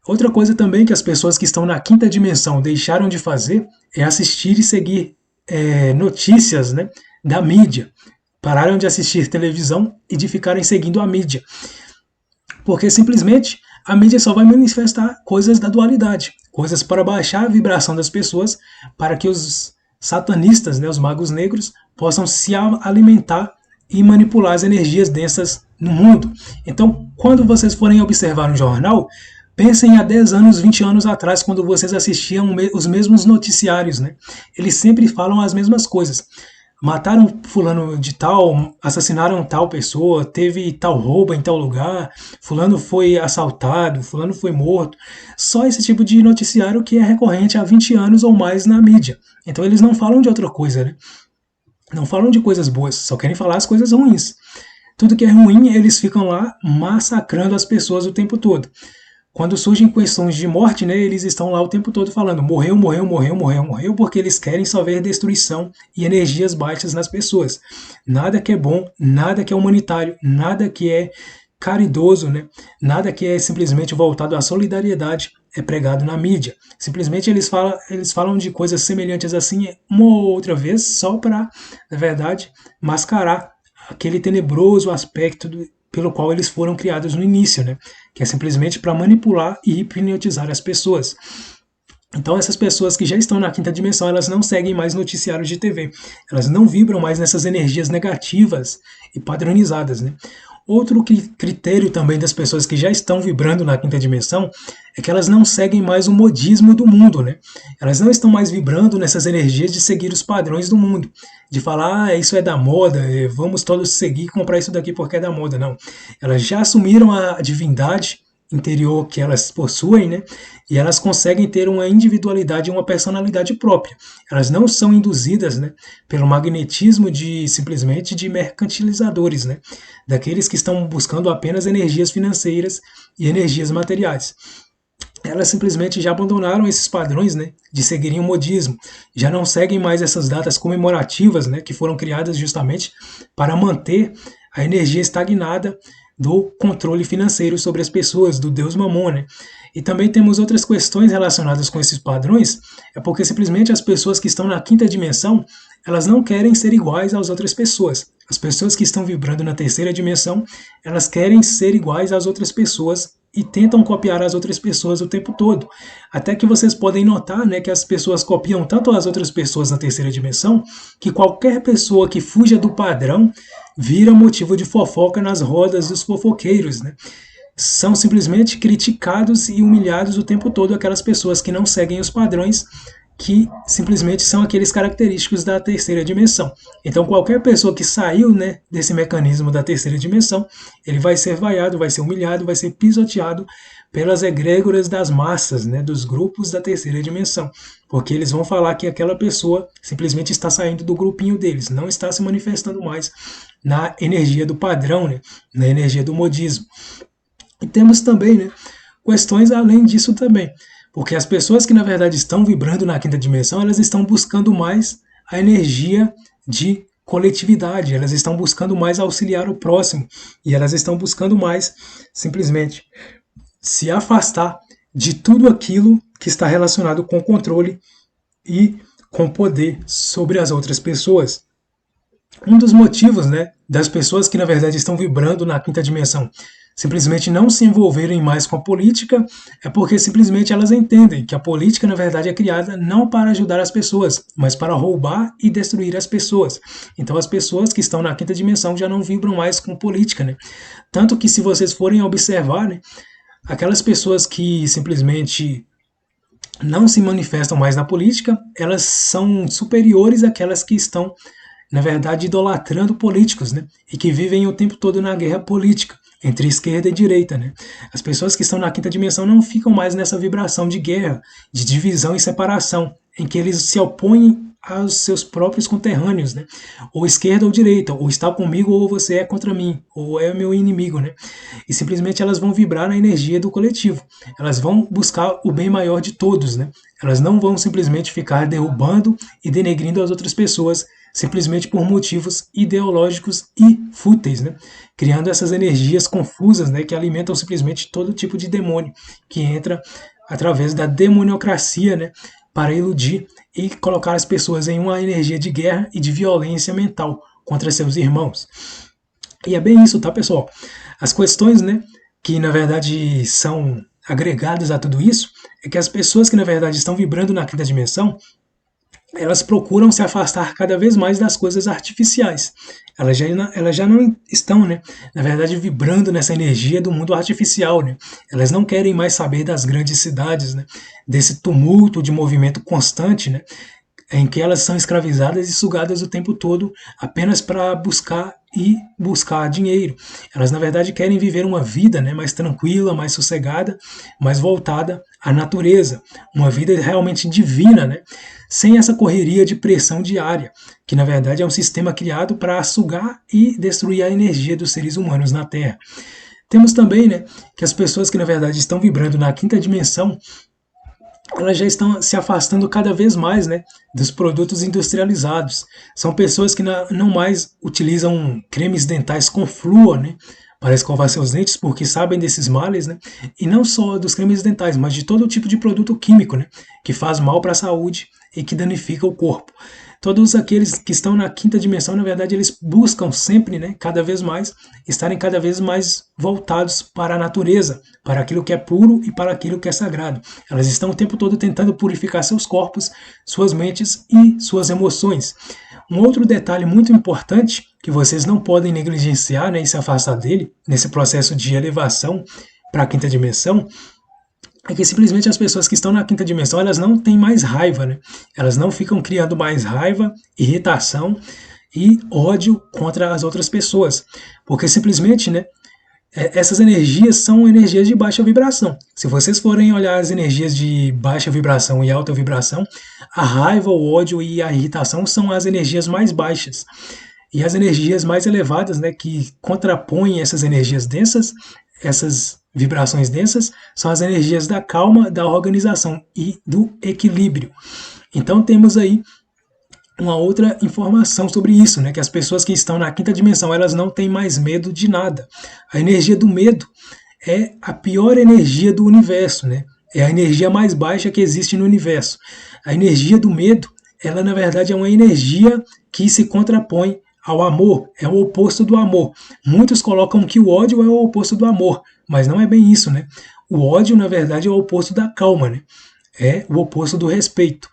Outra coisa também que as pessoas que estão na quinta dimensão deixaram de fazer é assistir e seguir notícias, né, da mídia. Pararam de assistir televisão e de ficarem seguindo a mídia. Porque simplesmente a mídia só vai manifestar coisas da dualidade, coisas para baixar a vibração das pessoas, para que os satanistas, né, os magos negros, possam se alimentar e manipular as energias densas no mundo. Então, quando vocês forem observar um jornal, pensem há 10 anos, 20 anos atrás, quando vocês assistiam os mesmos noticiários, né? Eles sempre falam as mesmas coisas. Mataram fulano de tal, assassinaram tal pessoa, teve tal roubo em tal lugar, fulano foi assaltado, fulano foi morto. Só esse tipo de noticiário que é recorrente há 20 anos ou mais na mídia. Então eles não falam de outra coisa, né? Não falam de coisas boas, só querem falar as coisas ruins. Tudo que é ruim, eles ficam lá massacrando as pessoas o tempo todo. Quando surgem questões de morte, né, eles estão lá o tempo todo falando morreu, morreu, morreu, morreu, morreu, porque eles querem só ver destruição e energias baixas nas pessoas. Nada que é bom, nada que é humanitário, nada que é caridoso, né, nada que é simplesmente voltado à solidariedade é pregado na mídia. Simplesmente eles falam de coisas semelhantes assim uma ou outra vez só para, na verdade, mascarar aquele tenebroso aspecto pelo qual eles foram criados no início, né? Que é simplesmente para manipular e hipnotizar as pessoas. Então essas pessoas que já estão na quinta dimensão, elas não seguem mais noticiários de TV, elas não vibram mais nessas energias negativas e padronizadas, né? Outro critério também das pessoas que já estão vibrando na quinta dimensão é que elas não seguem mais o modismo do mundo, né? Elas não estão mais vibrando nessas energias de seguir os padrões do mundo, de falar, isso é da moda, vamos todos seguir e comprar isso daqui porque é da moda, não. Elas já assumiram a divindade interior que elas possuem, né? E elas conseguem ter uma individualidade e uma personalidade própria. Elas não são induzidas, né, pelo magnetismo simplesmente de mercantilizadores, né? Daqueles que estão buscando apenas energias financeiras e energias materiais. Elas simplesmente já abandonaram esses padrões, né, de seguirem o modismo, já não seguem mais essas datas comemorativas, né, que foram criadas justamente para manter a energia estagnada do controle financeiro sobre as pessoas, do Deus Mamon, né? E também temos outras questões relacionadas com esses padrões, é porque simplesmente as pessoas que estão na quinta dimensão, elas não querem ser iguais às outras pessoas. As pessoas que estão vibrando na terceira dimensão, elas querem ser iguais às outras pessoas e tentam copiar as outras pessoas o tempo todo. Até que vocês podem notar, né, que as pessoas copiam tanto as outras pessoas na terceira dimensão, que qualquer pessoa que fuja do padrão vira motivo de fofoca nas rodas dos fofoqueiros, né? São simplesmente criticados e humilhados o tempo todo aquelas pessoas que não seguem os padrões, que simplesmente são aqueles característicos da terceira dimensão. Então qualquer pessoa que saiu, né, desse mecanismo da terceira dimensão, ele vai ser vaiado, vai ser humilhado, vai ser pisoteado pelas egrégoras das massas, né, dos grupos da terceira dimensão, porque eles vão falar que aquela pessoa simplesmente está saindo do grupinho deles, não está se manifestando mais na energia do padrão, né, na energia do modismo. E temos também, né, questões além disso também, porque as pessoas que na verdade estão vibrando na quinta dimensão, elas estão buscando mais a energia de coletividade, elas estão buscando mais auxiliar o próximo, e elas estão buscando mais simplesmente se afastar de tudo aquilo que está relacionado com controle e com poder sobre as outras pessoas. Um dos motivos, né, das pessoas que na verdade estão vibrando na quinta dimensão simplesmente não se envolverem mais com a política é porque simplesmente elas entendem que a política na verdade é criada não para ajudar as pessoas, mas para roubar e destruir as pessoas. Então as pessoas que estão na quinta dimensão já não vibram mais com política, né? Tanto que se vocês forem observar, né, aquelas pessoas que simplesmente não se manifestam mais na política, elas são superiores àquelas que estão na verdade idolatrando políticos, né, e que vivem o tempo todo na guerra política entre esquerda e direita, né? As pessoas que estão na quinta dimensão não ficam mais nessa vibração de guerra, de divisão e separação, em que eles se opõem aos seus próprios conterrâneos, né? Ou esquerda ou direita, ou está comigo ou você é contra mim, ou é meu inimigo, né? E simplesmente elas vão vibrar na energia do coletivo. Elas vão buscar o bem maior de todos, né? Elas não vão simplesmente ficar derrubando e denegrindo as outras pessoas simplesmente por motivos ideológicos e fúteis, né? Criando essas energias confusas, né, que alimentam simplesmente todo tipo de demônio que entra através da demoniocracia, né, para iludir e colocar as pessoas em uma energia de guerra e de violência mental contra seus irmãos. E é bem isso, tá, pessoal? As questões, né, que na verdade são agregadas a tudo isso é que as pessoas que na verdade estão vibrando na quinta dimensão, elas procuram se afastar cada vez mais das coisas artificiais. Elas já não estão, né, na verdade, vibrando nessa energia do mundo artificial, né? Elas não querem mais saber das grandes cidades, né, desse tumulto de movimento constante, né, em que elas são escravizadas e sugadas o tempo todo apenas para buscar dinheiro. Elas, na verdade, querem viver uma vida, né, mais tranquila, mais sossegada, mais voltada à natureza, uma vida realmente divina, né, sem essa correria de pressão diária, que na verdade é um sistema criado para sugar e destruir a energia dos seres humanos na Terra. Temos também, né, que as pessoas que na verdade estão vibrando na quinta dimensão, elas já estão se afastando cada vez mais, né, dos produtos industrializados. São pessoas que não mais utilizam cremes dentais com flúor, né, para escovar seus dentes, porque sabem desses males, né, e não só dos cremes dentais, mas de todo tipo de produto químico, né, que faz mal para a saúde e que danifica o corpo. Todos aqueles que estão na quinta dimensão, na verdade, eles buscam sempre, né, cada vez mais, estarem cada vez mais voltados para a natureza, para aquilo que é puro e para aquilo que é sagrado. Elas estão o tempo todo tentando purificar seus corpos, suas mentes e suas emoções. Um outro detalhe muito importante, que vocês não podem negligenciar, né, e se afastar dele, nesse processo de elevação para a quinta dimensão, é que simplesmente as pessoas que estão na quinta dimensão, elas não têm mais raiva, né? Elas não ficam criando mais raiva, irritação e ódio contra as outras pessoas, porque simplesmente, né, essas energias são energias de baixa vibração. Se vocês forem olhar as energias de baixa vibração e alta vibração, a raiva, o ódio e a irritação são as energias mais baixas. E as energias mais elevadas, né, que contrapõem essas energias densas, essas vibrações densas, são as energias da calma, da organização e do equilíbrio. Então temos aí uma outra informação sobre isso, né, que as pessoas que estão na quinta dimensão, elas não têm mais medo de nada. A energia do medo é a pior energia do universo, né? É a energia mais baixa que existe no universo. A energia do medo, ela na verdade é uma energia que se contrapõe ao amor, é o oposto do amor. Muitos colocam que o ódio é o oposto do amor, mas não é bem isso, né? O ódio, na verdade, é o oposto da calma, né? É o oposto do respeito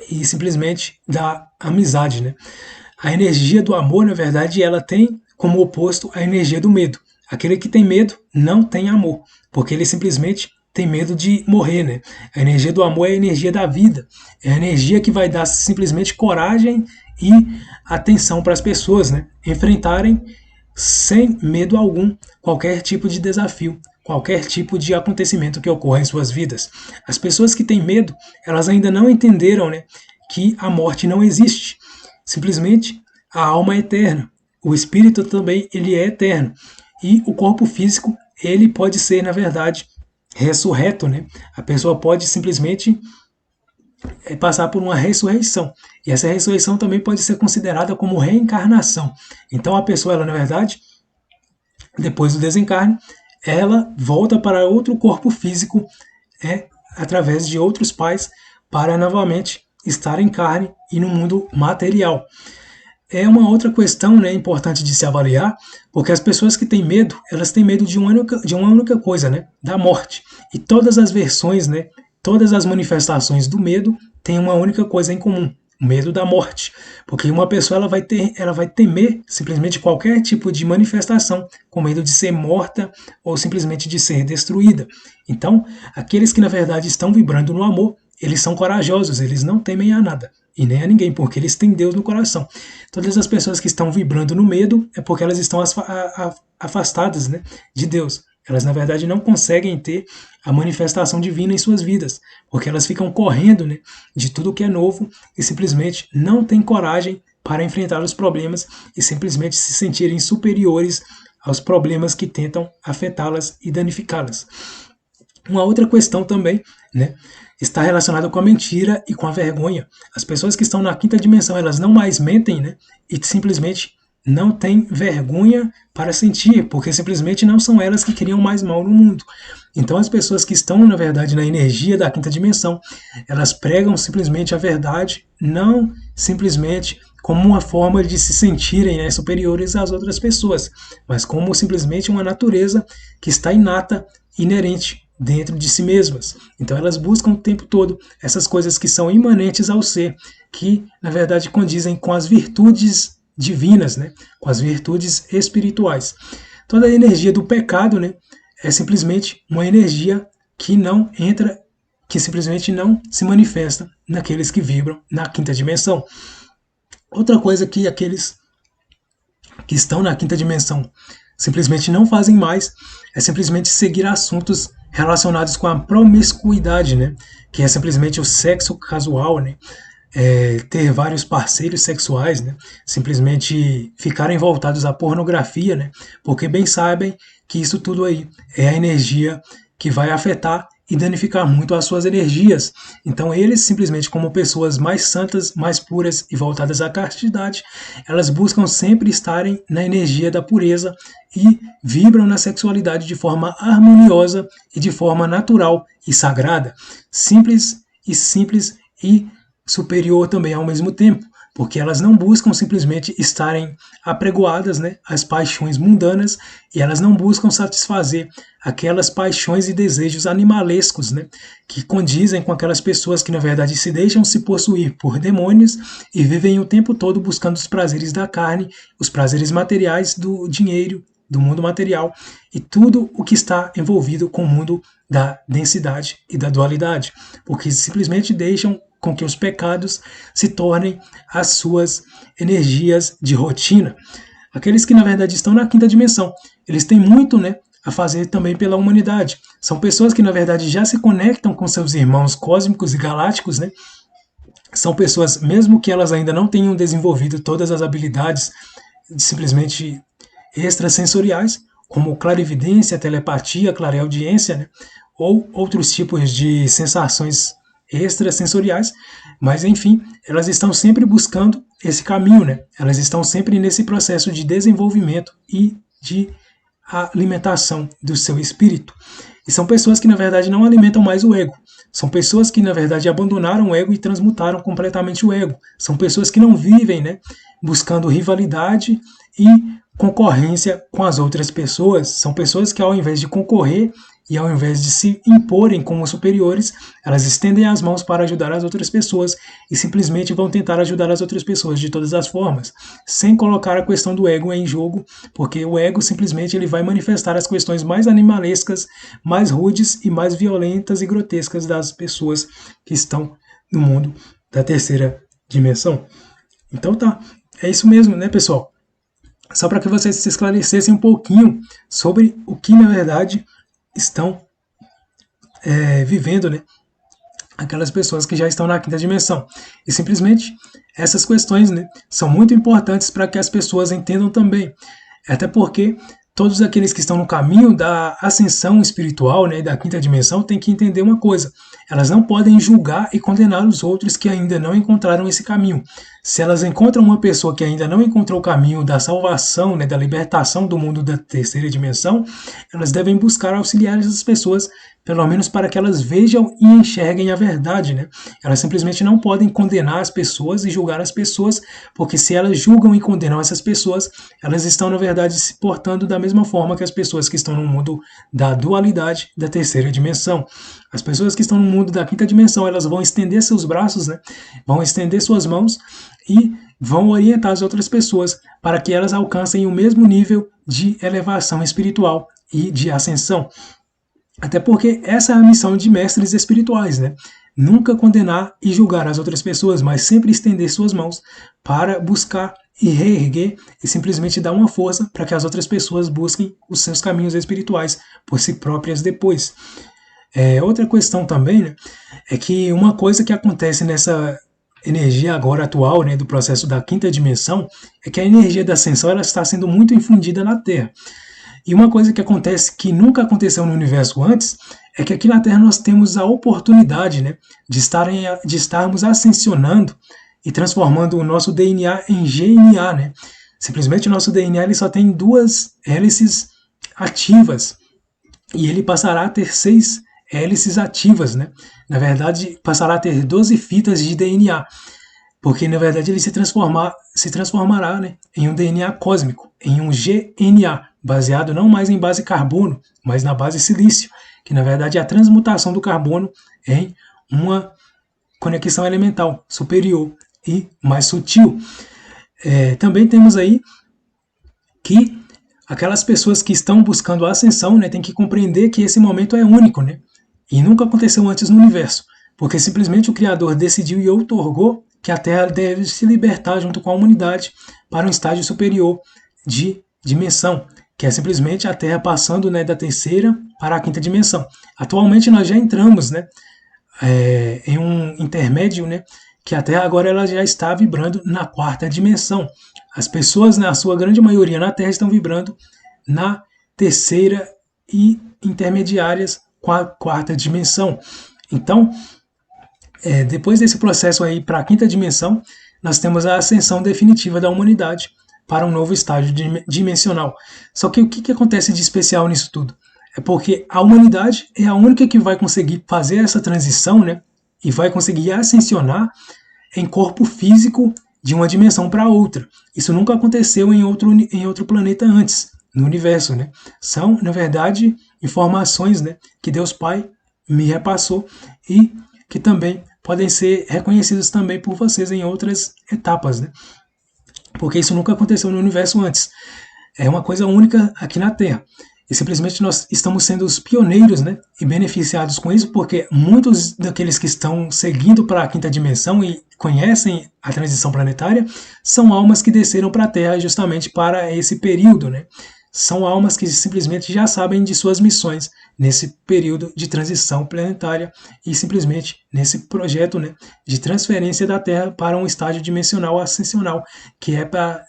e simplesmente da amizade, né? A energia do amor, na verdade, ela tem como oposto a energia do medo. Aquele que tem medo não tem amor, porque ele simplesmente tem medo de morrer, né? A energia do amor é a energia da vida, é a energia que vai dar simplesmente coragem e atenção para as pessoas, né? Enfrentarem sem medo algum qualquer tipo de desafio, qualquer tipo de acontecimento que ocorra em suas vidas. As pessoas que têm medo, elas ainda não entenderam, né, que a morte não existe. Simplesmente a alma é eterna. O espírito também ele é eterno. E o corpo físico ele pode ser, na verdade, ressurreto, né? A pessoa pode simplesmente passar por uma ressurreição. E essa ressurreição também pode ser considerada como reencarnação. Então a pessoa, ela, na verdade, depois do desencarne, ela volta para outro corpo físico através de outros pais para novamente estar em carne e no mundo material. É uma outra questão, né, importante de se avaliar, porque as pessoas que têm medo, elas têm medo de uma única coisa, né, da morte. E todas as versões, né, todas as manifestações do medo têm uma única coisa em comum, o medo da morte. Porque uma pessoa ela vai temer simplesmente qualquer tipo de manifestação, com medo de ser morta ou simplesmente de ser destruída. Então, aqueles que na verdade estão vibrando no amor, eles são corajosos, eles não temem a nada e nem a ninguém, porque eles têm Deus no coração. Todas as pessoas que estão vibrando no medo é porque elas estão afastadas, né, de Deus. Elas, na verdade, não conseguem ter a manifestação divina em suas vidas, porque elas ficam correndo, né, de tudo que é novo e simplesmente não têm coragem para enfrentar os problemas e simplesmente se sentirem superiores aos problemas que tentam afetá-las e danificá-las. Uma outra questão também, né, está relacionada com a mentira e com a vergonha. As pessoas que estão na quinta dimensão, elas não mais mentem, né, e simplesmente não têm vergonha para sentir, porque simplesmente não são elas que criam mais mal no mundo. Então as pessoas que estão, na verdade, na energia da quinta dimensão, elas pregam simplesmente a verdade, não simplesmente como uma forma de se sentirem, né, superiores às outras pessoas, mas como simplesmente uma natureza que está inata, inerente dentro de si mesmas. Então elas buscam o tempo todo essas coisas que são imanentes ao ser, que na verdade condizem com as virtudes divinas, né? Com as virtudes espirituais. Toda a energia do pecado, né, é simplesmente uma energia que não entra, que simplesmente não se manifesta naqueles que vibram na quinta dimensão. Outra coisa que aqueles que estão na quinta dimensão simplesmente não fazem mais é simplesmente seguir assuntos relacionados com a promiscuidade, né? Que é simplesmente o sexo casual, né? Ter vários parceiros sexuais, né? Simplesmente ficarem voltados à pornografia, né? Porque bem sabem que isso tudo aí é a energia que vai afetar e danificar muito as suas energias. Então eles simplesmente, como pessoas mais santas, mais puras e voltadas à castidade, elas buscam sempre estarem na energia da pureza e vibram na sexualidade de forma harmoniosa e de forma natural e sagrada, simples e superior também ao mesmo tempo, porque elas não buscam simplesmente estarem apregoadas, né, às paixões mundanas, e elas não buscam satisfazer aquelas paixões e desejos animalescos, né, que condizem com aquelas pessoas que na verdade se deixam se possuir por demônios e vivem o tempo todo buscando os prazeres da carne, os prazeres materiais do dinheiro, do mundo material e tudo o que está envolvido com o mundo da densidade e da dualidade, porque simplesmente deixam com que os pecados se tornem as suas energias de rotina. Aqueles que na verdade estão na quinta dimensão, eles têm muito, né, a fazer também pela humanidade. São pessoas que na verdade já se conectam com seus irmãos cósmicos e galácticos, né? São pessoas, mesmo que elas ainda não tenham desenvolvido todas as habilidades simplesmente extrasensoriais, como clarividência, telepatia, clareaudiência, né? Ou outros tipos de sensações extrasensoriais, mas enfim, elas estão sempre buscando esse caminho, né? Elas estão sempre nesse processo de desenvolvimento e de alimentação do seu espírito. E são pessoas que na verdade não alimentam mais o ego. São pessoas que na verdade abandonaram o ego e transmutaram completamente o ego. São pessoas que não vivem, né, buscando rivalidade e concorrência com as outras pessoas. São pessoas que, ao invés de concorrer e ao invés de se imporem como superiores, elas estendem as mãos para ajudar as outras pessoas e simplesmente vão tentar ajudar as outras pessoas de todas as formas, sem colocar a questão do ego em jogo, porque o ego simplesmente ele vai manifestar as questões mais animalescas, mais rudes e mais violentas e grotescas das pessoas que estão no mundo da terceira dimensão. Então tá, é isso mesmo, né, pessoal? Só para que vocês se esclarecessem um pouquinho sobre o que, na verdade, estão vivendo, né? Aquelas pessoas que já estão na quinta dimensão. E simplesmente essas questões, né, são muito importantes para que as pessoas entendam também. Até porque todos aqueles que estão no caminho da ascensão espiritual, né, da quinta dimensão, têm que entender uma coisa. Elas não podem julgar e condenar os outros que ainda não encontraram esse caminho. Se elas encontram uma pessoa que ainda não encontrou o caminho da salvação, né, da libertação do mundo da terceira dimensão, elas devem buscar auxiliar essas pessoas, pelo menos para que elas vejam e enxerguem a verdade, né? Elas simplesmente não podem condenar as pessoas e julgar as pessoas, porque se elas julgam e condenam essas pessoas, elas estão, na verdade, se portando da mesma forma que as pessoas que estão no mundo da dualidade da terceira dimensão. As pessoas que estão no mundo da quinta dimensão, elas vão estender seus braços, né? Vão estender suas mãos e vão orientar as outras pessoas para que elas alcancem o mesmo nível de elevação espiritual e de ascensão. Até porque essa é a missão de mestres espirituais, né? Nunca condenar e julgar as outras pessoas, mas sempre estender suas mãos para buscar e reerguer e simplesmente dar uma força para que as outras pessoas busquem os seus caminhos espirituais por si próprias depois. Outra questão também, né, é que uma coisa que acontece nessa energia agora atual, né, do processo da quinta dimensão, é que a energia da ascensão ela está sendo muito infundida na Terra. E uma coisa que acontece que nunca aconteceu no universo antes é que aqui na Terra nós temos a oportunidade, né, de estarmos ascensionando e transformando o nosso DNA em GNA. Né? Simplesmente o nosso DNA ele só tem 2 hélices ativas e ele passará a ter 6 hélices ativas. Né? Na verdade, passará a ter 12 fitas de DNA. Porque, na verdade, ele se transformará, né, em um DNA cósmico, em um GNA, baseado não mais em base carbono, mas na base silício, que, na verdade, é a transmutação do carbono em uma conexão elemental superior e mais sutil. Também temos aí que aquelas pessoas que estão buscando a ascensão, né, têm que compreender que esse momento é único, né, e nunca aconteceu antes no universo, porque simplesmente o Criador decidiu e outorgou que a Terra deve se libertar junto com a humanidade para um estágio superior de dimensão, que é simplesmente a Terra passando, né, da terceira para a quinta dimensão. Atualmente nós já entramos, né, em um intermédio, né, que a Terra agora ela já está vibrando na quarta dimensão. As pessoas, na sua grande maioria na Terra, estão vibrando na terceira e intermediárias com a quarta dimensão. Então, depois desse processo aí para a quinta dimensão, nós temos a ascensão definitiva da humanidade para um novo estágio dimensional. Só que o que acontece de especial nisso tudo? É porque a humanidade é a única que vai conseguir fazer essa transição, né, e vai conseguir ascensionar em corpo físico de uma dimensão para outra. Isso nunca aconteceu em outro planeta antes, no universo. Né? São, na verdade, informações, né, que Deus Pai me repassou e que também podem ser reconhecidos também por vocês em outras etapas, né? Porque isso nunca aconteceu no universo antes. É uma coisa única aqui na Terra. E simplesmente nós estamos sendo os pioneiros, né? E beneficiados com isso, porque muitos daqueles que estão seguindo para a quinta dimensão e conhecem a transição planetária são almas que desceram para a Terra justamente para esse período, né? São almas que simplesmente já sabem de suas missões nesse período de transição planetária e simplesmente nesse projeto, né, de transferência da Terra para um estágio dimensional ascensional, que é para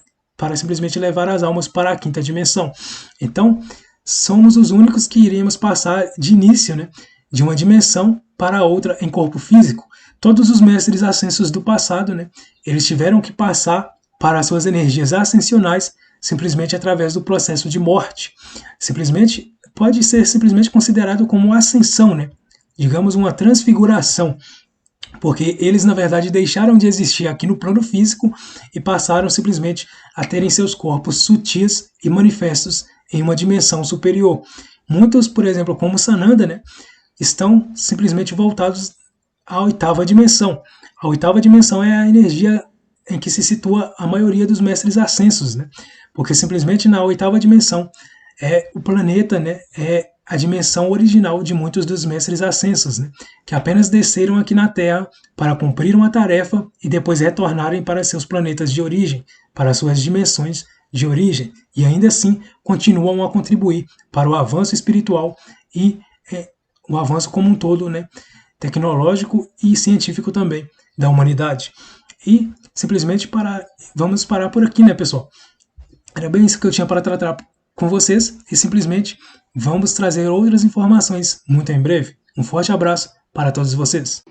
simplesmente levar as almas para a quinta dimensão. Então, somos os únicos que iremos passar de início, né, de uma dimensão para outra em corpo físico. Todos os mestres ascensos do passado, né, eles tiveram que passar para as suas energias ascensionais simplesmente através do processo de morte. Pode ser simplesmente considerado como uma ascensão, né? Digamos uma transfiguração, porque eles na verdade deixaram de existir aqui no plano físico e passaram simplesmente a terem seus corpos sutis e manifestos em uma dimensão superior. Muitos, por exemplo, como Sananda, né, estão simplesmente voltados à oitava dimensão. A oitava dimensão é a energia em que se situa a maioria dos mestres ascensos, né? Porque simplesmente na oitava dimensão o planeta, né, é a dimensão original de muitos dos mestres ascensos, né, que apenas desceram aqui na Terra para cumprir uma tarefa e depois retornarem para seus planetas de origem, para suas dimensões de origem, e ainda assim continuam a contribuir para o avanço espiritual e o avanço como um todo, né, tecnológico e científico também da humanidade. E simplesmente vamos parar por aqui, né, pessoal? Era bem isso que eu tinha para tratar com vocês e simplesmente vamos trazer outras informações muito em breve. Um forte abraço para todos vocês.